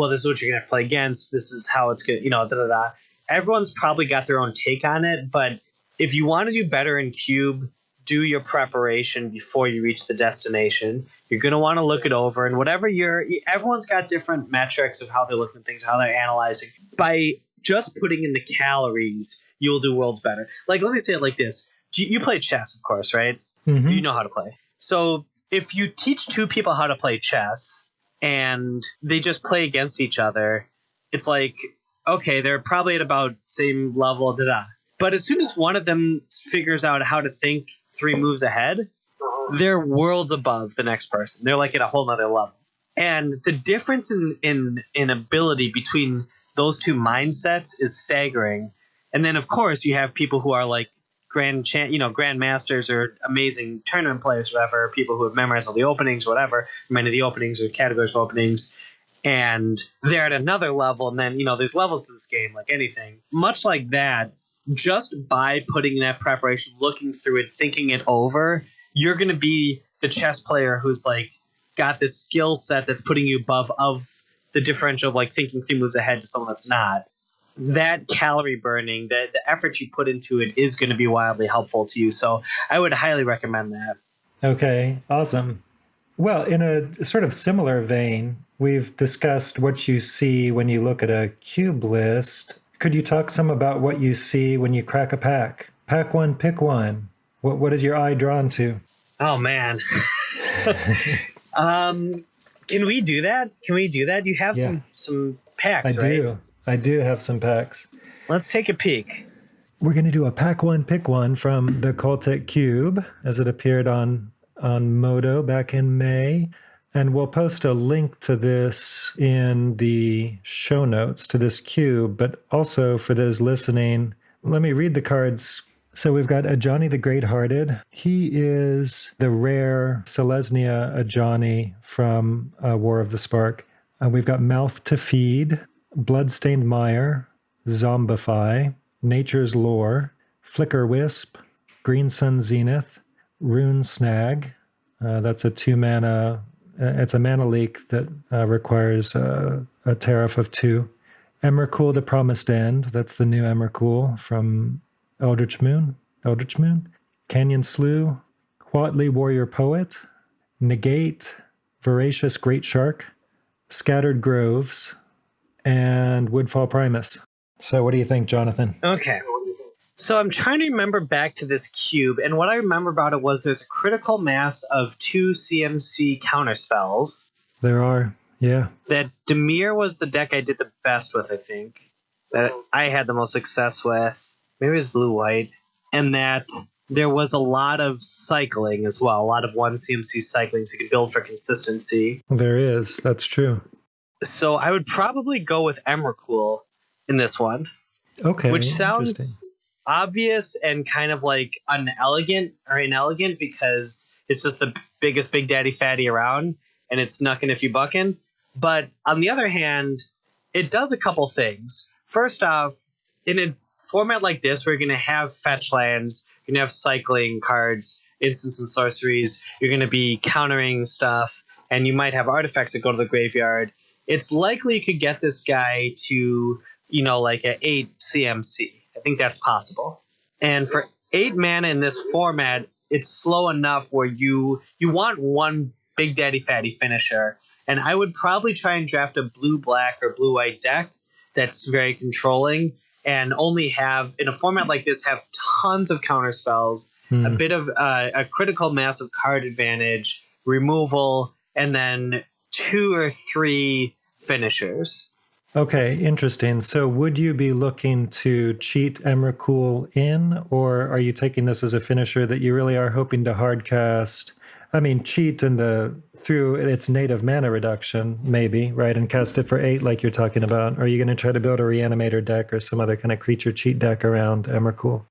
this is what you're going to have to play against. This is how it's going to, Everyone's probably got their own take on it, but if you want to do better in Cube, do your preparation before you reach the destination. You're going to want to look it over, and whatever everyone's got different metrics of how they're looking at things, how they're analyzing. By just putting in the calories, you'll do worlds better. Like, let me say it like this. You play chess, of course, right? Mm-hmm. You know how to play. So if you teach 2 people how to play chess and they just play against each other, it's like, okay, they're probably at about same level, But as soon as one of them figures out how to think 3 moves ahead, they're worlds above the next person. They're like at a whole nother level. And the difference in ability between those 2 mindsets is staggering. And then, of course, you have people who are like grandmasters or amazing tournament players, whatever, people who have memorized all the openings, whatever, many of the openings or categories of openings, and they're at another level. And then, there's levels in this game, like anything. Much like that, just by putting in that preparation, looking through it, thinking it over, you're going to be the chess player who's like got this skill set that's putting you above of the differential of like thinking 3 moves ahead to someone that's not. That calorie burning, the effort you put into it is going to be wildly helpful to you. So I would highly recommend that. Okay, awesome. Well, in a sort of similar vein, we've discussed what you see when you look at a cube list. Could you talk some about what you see when you crack a pack? Pack 1, pick 1. What is your eye drawn to? Oh, man. Can we do that? You have some packs, right? I do have some packs. Let's take a peek. We're going to do a pack 1, pick 1 from the Cultic Cube as it appeared on Modo back in May. And we'll post a link to this in the show notes to this cube, but also for those listening, let me read the cards. So we've got Ajani the Great-Hearted. He is the rare Selesnya Ajani from War of the Spark. We've got Mouth to Feed, Bloodstained Mire, Zombify, Nature's Lore, Flicker Wisp, Green Sun Zenith, Rune Snag. That's a 2 mana. It's a mana leak that requires a tariff of 2. Emrakul the Promised End. That's the new Emrakul from Eldritch Moon. Canyon Slough, Huatli Warrior Poet, Negate, Voracious Great Shark, Scattered Groves, and Woodfall Primus. So what do you think, Jonathan? Okay. So I'm trying to remember back to this cube, and what I remember about it was there's a critical mass of 2 CMC counterspells. There are, yeah. That Dimir was the deck I did the best with, I think. That I had the most success with. Maybe it was blue-white. And that there was a lot of cycling as well. A lot of 1 CMC cycling, so you could build for consistency. There is, that's true. So I would probably go with Emrakul in this one. Okay, which sounds obvious and kind of like inelegant because it's just the biggest Big Daddy Fatty around and it's knuckin' if you buckin'. But on the other hand, it does a couple things. First off, in a format like this where you're going to have fetch lands, you're going to have cycling cards, instants and sorceries, you're going to be countering stuff, and you might have artifacts that go to the graveyard, it's likely you could get this guy to, like an 8 CMC. I think that's possible. And for 8 mana in this format, it's slow enough where you want one Big Daddy Fatty finisher. And I would probably try and draft a blue-black or blue-white deck that's very controlling and only have, in a format like this, have tons of counter spells, a bit of a critical mass of card advantage, removal, and then 2 or 3 finishers. Okay, interesting. So would you be looking to cheat Emrakul in, or are you taking this as a finisher that you really are hoping to hardcast? I mean, cheat through its native mana reduction, maybe, right? And cast it for 8 like you're talking about. Or are you going to try to build a Reanimator deck or some other kind of creature cheat deck around Emrakul?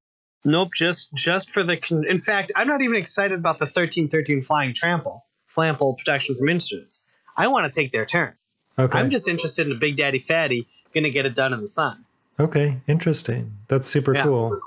Nope, just for the... In fact, I'm not even excited about the 13/13 flying Flample protection from instants. I want to take their turn. Okay. I'm just interested in a Big Daddy Fatty going to get it done in the sun. Okay, interesting. That's super cool.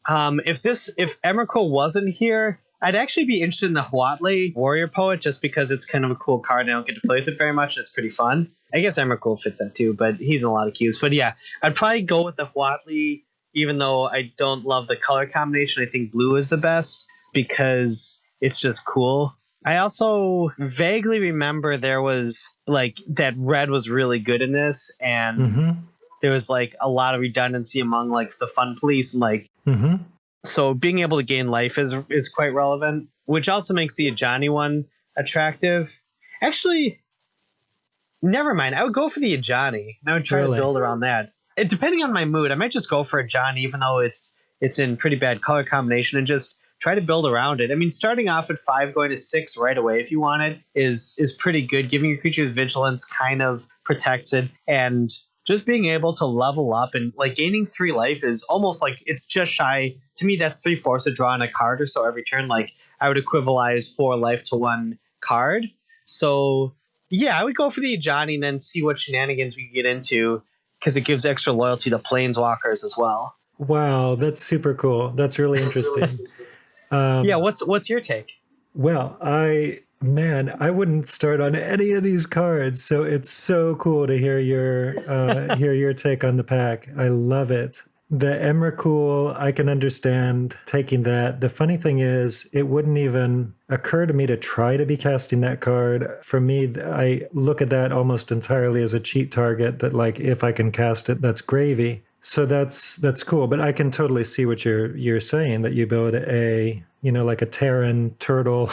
If Emrakul wasn't here, I'd actually be interested in the Huatli Warrior Poet just because it's kind of a cool card and I don't get to play with it very much and it's pretty fun. I guess Emrakul fits that too, but he's in a lot of queues. But yeah, I'd probably go with the Huatli, even though I don't love the color combination. I think blue is the best because it's just cool. I also vaguely remember there was that red was really good in this, and there was a lot of redundancy among the fun police and so being able to gain life is quite relevant, which also makes the Ajani one attractive. Actually, never mind. I would go for the Ajani. I would try to build around that. Depending on my mood, I might just go for Ajani, even though it's in pretty bad color combination, and just try to build around it. I mean, starting off at 5, going to 6 right away if you want it is pretty good. Giving your creatures vigilance kind of protects it, and just being able to level up and gaining 3 life is almost it's just shy. To me, that's 3/4 of drawing a card or so every turn. I would equivalize 4 life to 1 card. So yeah, I would go for the Ajani and then see what shenanigans we can get into because it gives extra loyalty to planeswalkers as well. Wow, that's super cool. That's really interesting. Yeah, what's your take? Well, I wouldn't start on any of these cards, so it's so cool to hear your take on the pack. I love it. The Emrakul, I can understand taking that. The funny thing is, it wouldn't even occur to me to try to be casting that card. For me, I look at that almost entirely as a cheat target that if I can cast it, that's gravy. So that's cool, but I can totally see what you're saying, that you build a a Terran turtle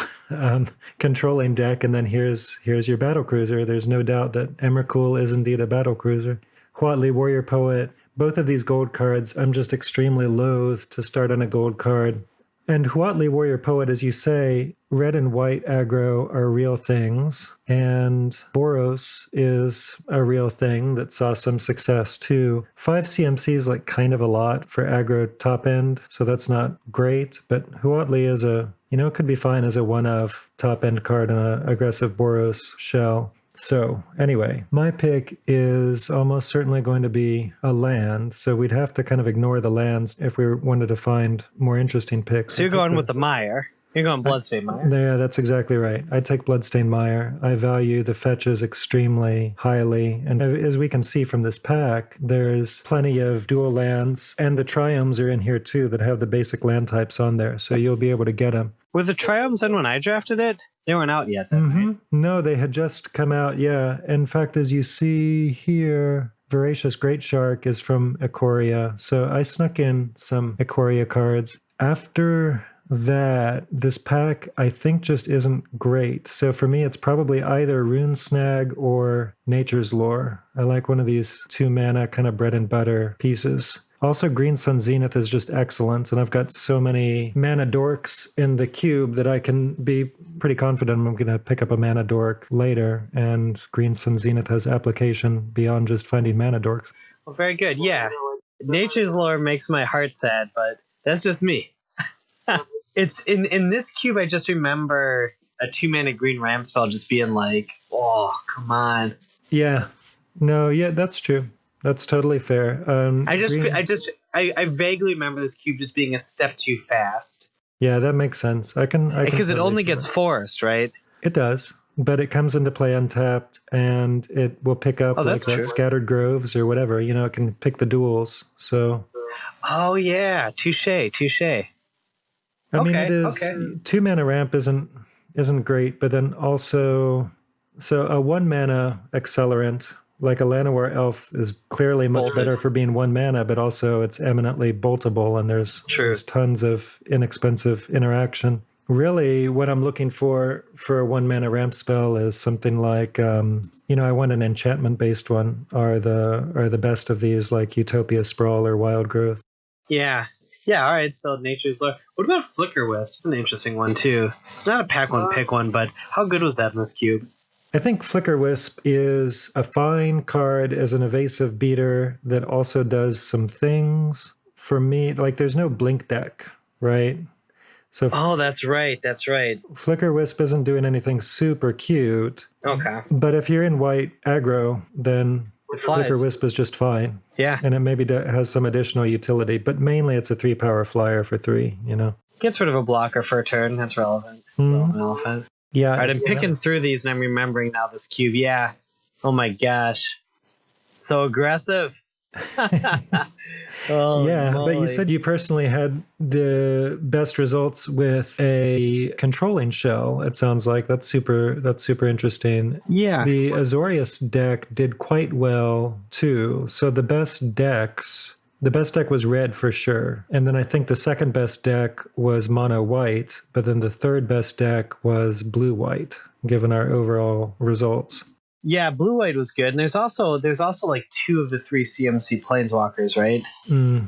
controlling deck, and then here's your battlecruiser. There's no doubt that Emrakul is indeed a battlecruiser. Huatli Warrior Poet, both of these gold cards, I'm just extremely loath to start on a gold card. And Huatli Warrior Poet, as you say, red and white aggro are real things, and Boros is a real thing that saw some success too. 5 CMC is kind of a lot for aggro top end, so that's not great, but Huatli is it could be fine as a one-of top end card in an aggressive Boros shell. So anyway, my pick is almost certainly going to be a land. So we'd have to kind of ignore the lands if we wanted to find more interesting picks. So you're going with the Mire. You're going Bloodstained Mire. Yeah, that's exactly right. I take Bloodstained Mire. I value the fetches extremely highly. And as we can see from this pack, there's plenty of dual lands. And the Triomes are in here too that have the basic land types on there. So you'll be able to get them. Were the Triomes in when I drafted it? They weren't out yet then, right? No, they had just come out, yeah. In fact, as you see here, Voracious Great Shark is from Ikoria, so I snuck in some Ikoria cards. After that, this pack I think just isn't great. So for me, it's probably either Rune Snag or Nature's Lore. I like one of these 2 mana kind of bread and butter pieces. Also, Green Sun Zenith is just excellent, and I've got so many mana dorks in the cube that I can be pretty confident I'm going to pick up a mana dork later, and Green Sun Zenith has application beyond just finding mana dorks. Well, very good. Yeah. Nature's Lore makes my heart sad, but that's just me. It's in this cube, I just remember a 2-mana green ram spell just being like, oh, come on. Yeah. No, yeah, that's true. That's totally fair. I vaguely remember this cube just being a step too fast. Yeah, that makes sense. I can because it totally only see gets that. forest, right? It does, but it comes into play untapped, and it will pick up that's like true. Scattered Groves or whatever. You know, it can pick the duels. So. Oh yeah, touche. I mean, it is 2 mana ramp isn't great, but then also, so a 1 mana accelerant like a Llanowar Elf is clearly much better for being 1 mana, but also it's eminently boltable, and there's tons of inexpensive interaction. Really, what I'm looking for a 1 mana ramp spell is something like, I want an enchantment based one. Are the best of these like Utopia Sprawl or Wild Growth? Yeah. Yeah, all right, so Nature's Lore. What about Flicker Wisp? It's an interesting one, too. It's not a pack one, pick one, but how good was that in this cube? I think Flicker Wisp is a fine card as an evasive beater that also does some things. For me, like there's no blink deck, right? So that's right. Flicker Wisp isn't doing anything super cute. Okay. But if you're in white aggro, then Flicker Wisp is just fine. Yeah. And it maybe has some additional utility, but mainly it's a 3-power flyer for 3, Gets rid of a blocker for a turn. That's relevant. It's an elephant. Yeah. All right, I'm picking through these and I'm remembering now this cube. Yeah. Oh my gosh. So aggressive. Yeah, but you said you personally had the best results with a controlling shell. It sounds like that's super interesting. Yeah. The Azorius deck did quite well too. So the best deck was red for sure. And then I think the second best deck was mono white, but then the third best deck was blue white, given our overall results. Yeah, blue white was good, and there's also like 2 of the 3 CMC planeswalkers, right? 2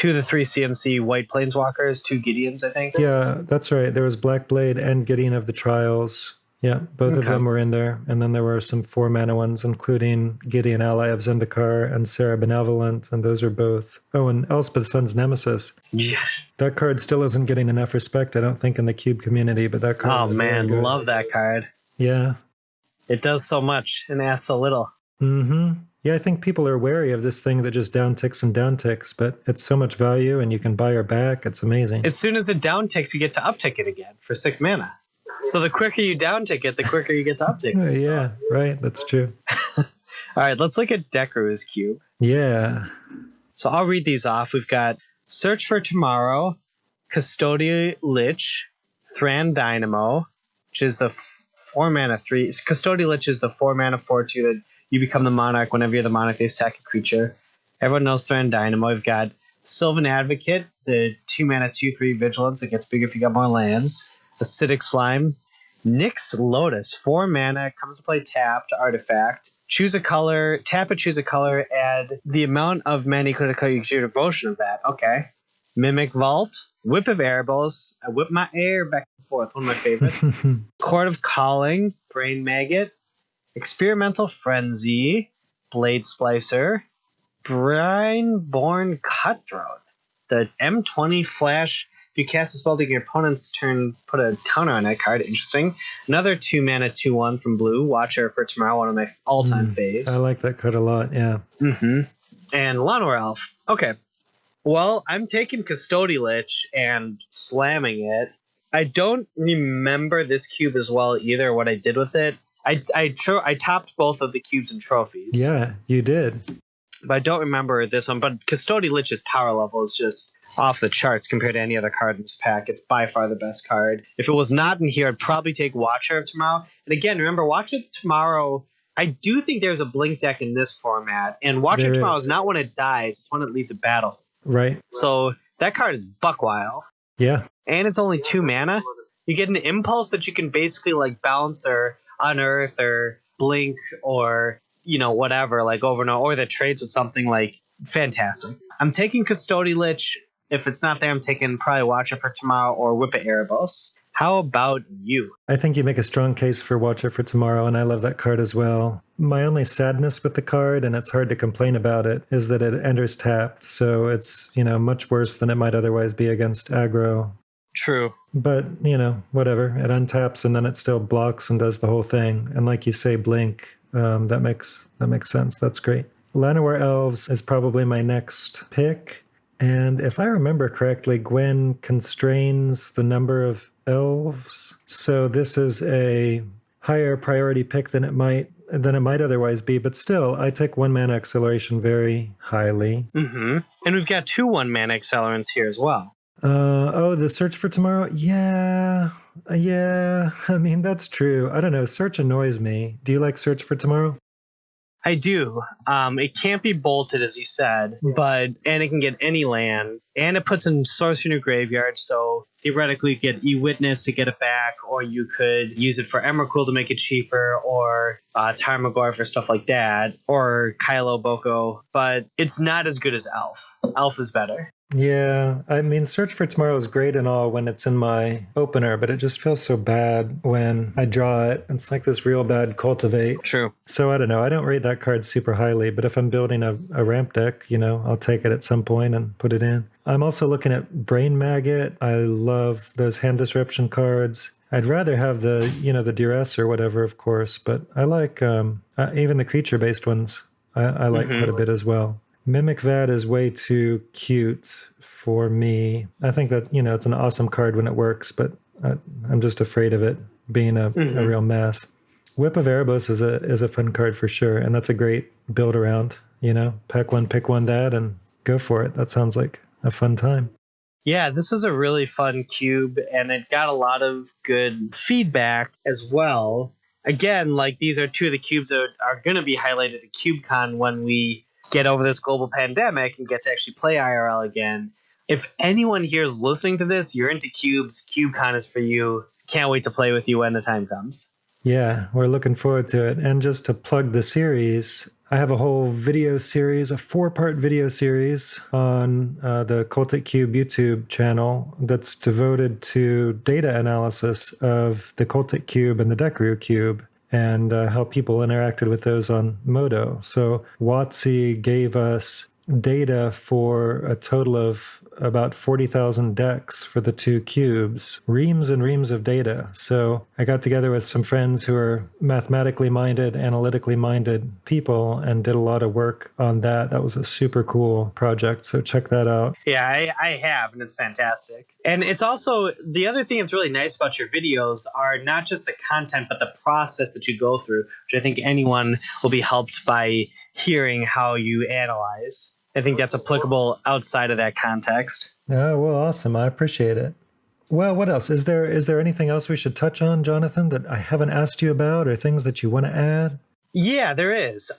of the 3 CMC white planeswalkers, 2 Gideons, I think. Yeah, that's right. There was Black Blade and Gideon of the Trials. Yeah, both of them were in there, and then there were some 4 mana ones, including Gideon Ally of Zendikar and Sarah Benevolent, and those are both. Oh, and Elspeth Sun's Nemesis. Yes. That card still isn't getting enough respect, I don't think, in the Cube community, but that card. Oh man, love that card. Yeah. It does so much and asks so little. Mm-hmm. Yeah, I think people are wary of this thing that just downticks and downticks, but it's so much value and you can buy her back. It's amazing. As soon as it downticks, you get to uptick it again for 6 mana. So the quicker you downtick it, the quicker you get to uptick it. Yeah, right. That's true. All right, let's look at Dekaru's cube. Yeah. So I'll read these off. We've got Search for Tomorrow, Custodial Lich, Thran Dynamo, which is the 4 mana 3. Custodial Lich is the 4 mana 4/2 that you become the monarch whenever you're the monarch, they sack a creature. Everyone knows Thran Dynamo. We've got Sylvan Advocate, the 2 mana 2/3 vigilance. It gets bigger if you got more lands. Acidic Slime. Nyx Lotus, 4 mana, comes to play tapped, artifact. Choose a color, tap it, choose a color, add the amount of mana equal to your devotion of that. Okay. Mimic Vault, Whip of Erebos. I whip my air back and forth, one of my favorites. Court of Calling, Brain Maggot, Experimental Frenzy, Blade Splicer, Brineborn Cutthroat, the M20 Flash. If you cast a spell during your opponent's turn, put a counter on that card. Interesting. Another 2 mana 2/1 from blue. Watcher for Tomorrow, one of my all-time faves. I like that card a lot, yeah. Mm-hmm. And Llanowar Elf. Okay. Well, I'm taking Custodial Lich and slamming it. I don't remember this cube as well either, what I did with it. I topped both of the cubes and trophies. Yeah, you did. But I don't remember this one. But Custodial Lich's power level is just off the charts compared to any other card in this pack. It's by far the best card. If it was not in here, I'd probably take Watcher of Tomorrow. And again, remember, Watcher of Tomorrow I do think there's a blink deck in this format, and Watcher There Tomorrow is. is not when it dies, it's when it leaves a battlefield. Right. So that card is buck wild. Yeah. And it's only 2 mana. You get an impulse that you can basically like bounce or unearth or blink or, whatever, like over and over, or that trades with something like fantastic. I'm taking Custody Lich. If it's not there, I'm taking probably Watcher for Tomorrow or Whip of Erebos. How about you? I think you make a strong case for Watcher for Tomorrow, and I love that card as well. My only sadness with the card, and it's hard to complain about it, is that it enters tapped. So it's, much worse than it might otherwise be against aggro. True. But, whatever. It untaps and then it still blocks and does the whole thing. And like you say, blink. That makes sense. That's great. Llanowar Elves is probably my next pick. And if I remember correctly, Gwen constrains the number of elves. So this is a higher priority pick than it might otherwise be. But still, I take 1 mana acceleration very highly. Mm-hmm. And we've got 2 1-mana accelerants here as well. The Search for Tomorrow? Yeah. I mean, that's true. I don't know. Search annoys me. Do you like Search for Tomorrow? I do. It can't be bolted, as you said, and it can get any land, and it puts in Sorcery in your graveyard, so theoretically you get E-Witness to get it back, or you could use it for Emrakul to make it cheaper, or Tarmogoyf for stuff like that, or Kylo Boko, but it's not as good as Elf. Elf is better. Yeah, I mean, Search for Tomorrow is great and all when it's in my opener, but it just feels so bad when I draw it. It's like this real bad Cultivate. True. So I don't know. I don't rate that card super highly, but if I'm building a ramp deck, I'll take it at some point and put it in. I'm also looking at Brain Maggot. I love those hand disruption cards. I'd rather have the, the duress or whatever, of course, but I like even the creature-based ones. I like quite a bit as well. Mimic Vad is way too cute for me. I think that, it's an awesome card when it works, but I'm just afraid of it being a real mess. Whip of Erebos is a fun card for sure, and that's a great build around, pack one, pick one that, and go for it. That sounds like a fun time. Yeah, this was a really fun cube, and it got a lot of good feedback as well. Again, like these are 2 of the cubes that are going to be highlighted at CubeCon when we get over this global pandemic and get to actually play IRL again. If anyone here is listening to this, you're into cubes, CubeCon is for you. Can't wait to play with you when the time comes. Yeah, we're looking forward to it. And just to plug the series, I have a whole video series, a 4-part video series on the Cultic Cube YouTube channel that's devoted to data analysis of the Cultic Cube and the Dekru Cube, and how people interacted with those on Modo. So WotC gave us data for a total of about 40,000 decks for the 2 cubes, reams and reams of data. So I got together with some friends who are mathematically minded, analytically minded people, and did a lot of work on that. That was a super cool project. So check that out. Yeah, I have, and it's fantastic. And it's also, the other thing that's really nice about your videos are not just the content, but the process that you go through, which I think anyone will be helped by hearing how you analyze. I think that's applicable outside of that context. Oh, well, awesome. I appreciate it. Well, what else? Is there anything else we should touch on, Jonathan, that I haven't asked you about, or things that you want to add? Yeah, there is.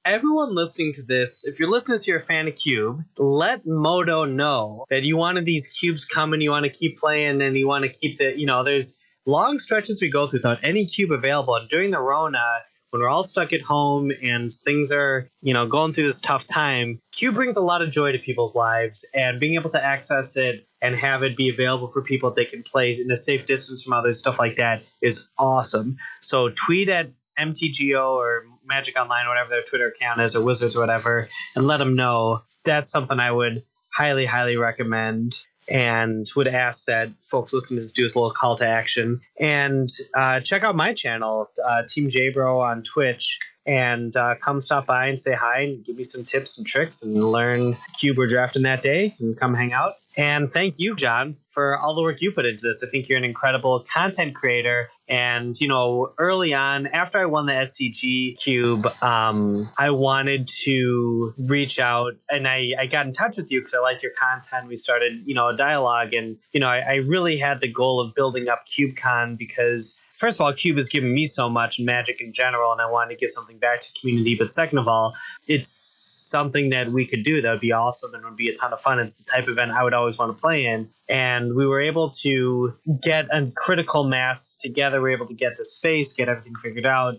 Everyone listening to this, if you're listening to, you're a fan of Cube, let Modo know that you wanted these cubes coming, you want to keep playing, and you want to keep there's long stretches we go through without any cube available. And during the Rona, when we're all stuck at home and things are, going through this tough time, Cube brings a lot of joy to people's lives, and being able to access it and have it be available for people that they can play in a safe distance from others, stuff like that is awesome. So tweet at MTGO or Magic Online, whatever their Twitter account is, or Wizards or whatever, and let them know. That's something I would highly, highly recommend, and would ask that folks listening to this do us a little call to action. And check out my channel, Team JBro on Twitch, and come stop by and say hi and give me some tips and tricks and learn Cube we're drafting that day, and come hang out. And thank you, John, for all the work you put into this. I think you're an incredible content creator, And, early on, after I won the SCG Cube, I wanted to reach out, and I got in touch with you because I liked your content. We started, a dialogue, and, I really had the goal of building up CubeCon because, first of all, Cube has given me so much in Magic in general, and I wanted to give something back to the community. But second of all, it's something that we could do that would be awesome and would be a ton of fun. It's the type of event I would always want to play in. And we were able to get a critical mass together. We were able to get the space, get everything figured out,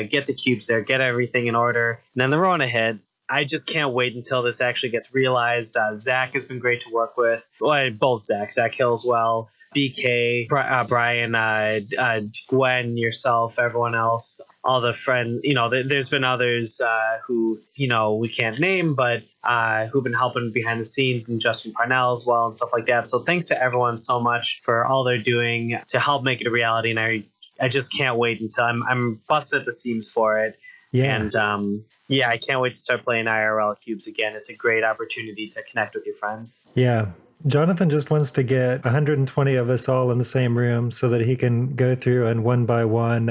get the cubes there, get everything in order. And then the Rona hit. I just can't wait until this actually gets realized. Zach has been great to work with. Well, both Zach Hill as well. BK, Brian, Gwen, yourself, everyone else, all the friends. There's been others who, we can't name, but who've been helping behind the scenes, and Justin Parnell as well and stuff like that. So thanks to everyone so much for all they're doing to help make it a reality. And I just can't wait until I'm busted at the seams for it. Yeah. And I can't wait to start playing IRL cubes again. It's a great opportunity to connect with your friends. Yeah. Jonathan just wants to get 120 of us all in the same room so that he can go through and one by one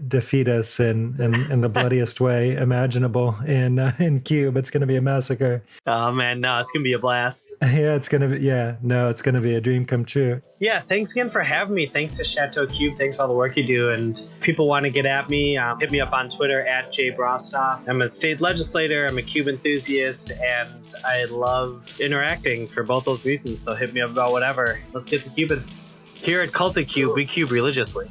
defeat us in the bloodiest way imaginable in Cube. It's going to be a massacre. Oh man, no, it's going to be a blast. Yeah, it's going to be. Yeah, no, it's going to be a dream come true. Yeah, thanks again for having me. Thanks to Chateau Cube. Thanks for all the work you do. And if people want to get at me, hit me up on Twitter at @JBrostoff. I'm a state legislator. I'm a Cube enthusiast, and I love interacting for both those reasons. So hit me up about whatever. Let's get to Cubing. Here at Cultic Cube, we cube religiously.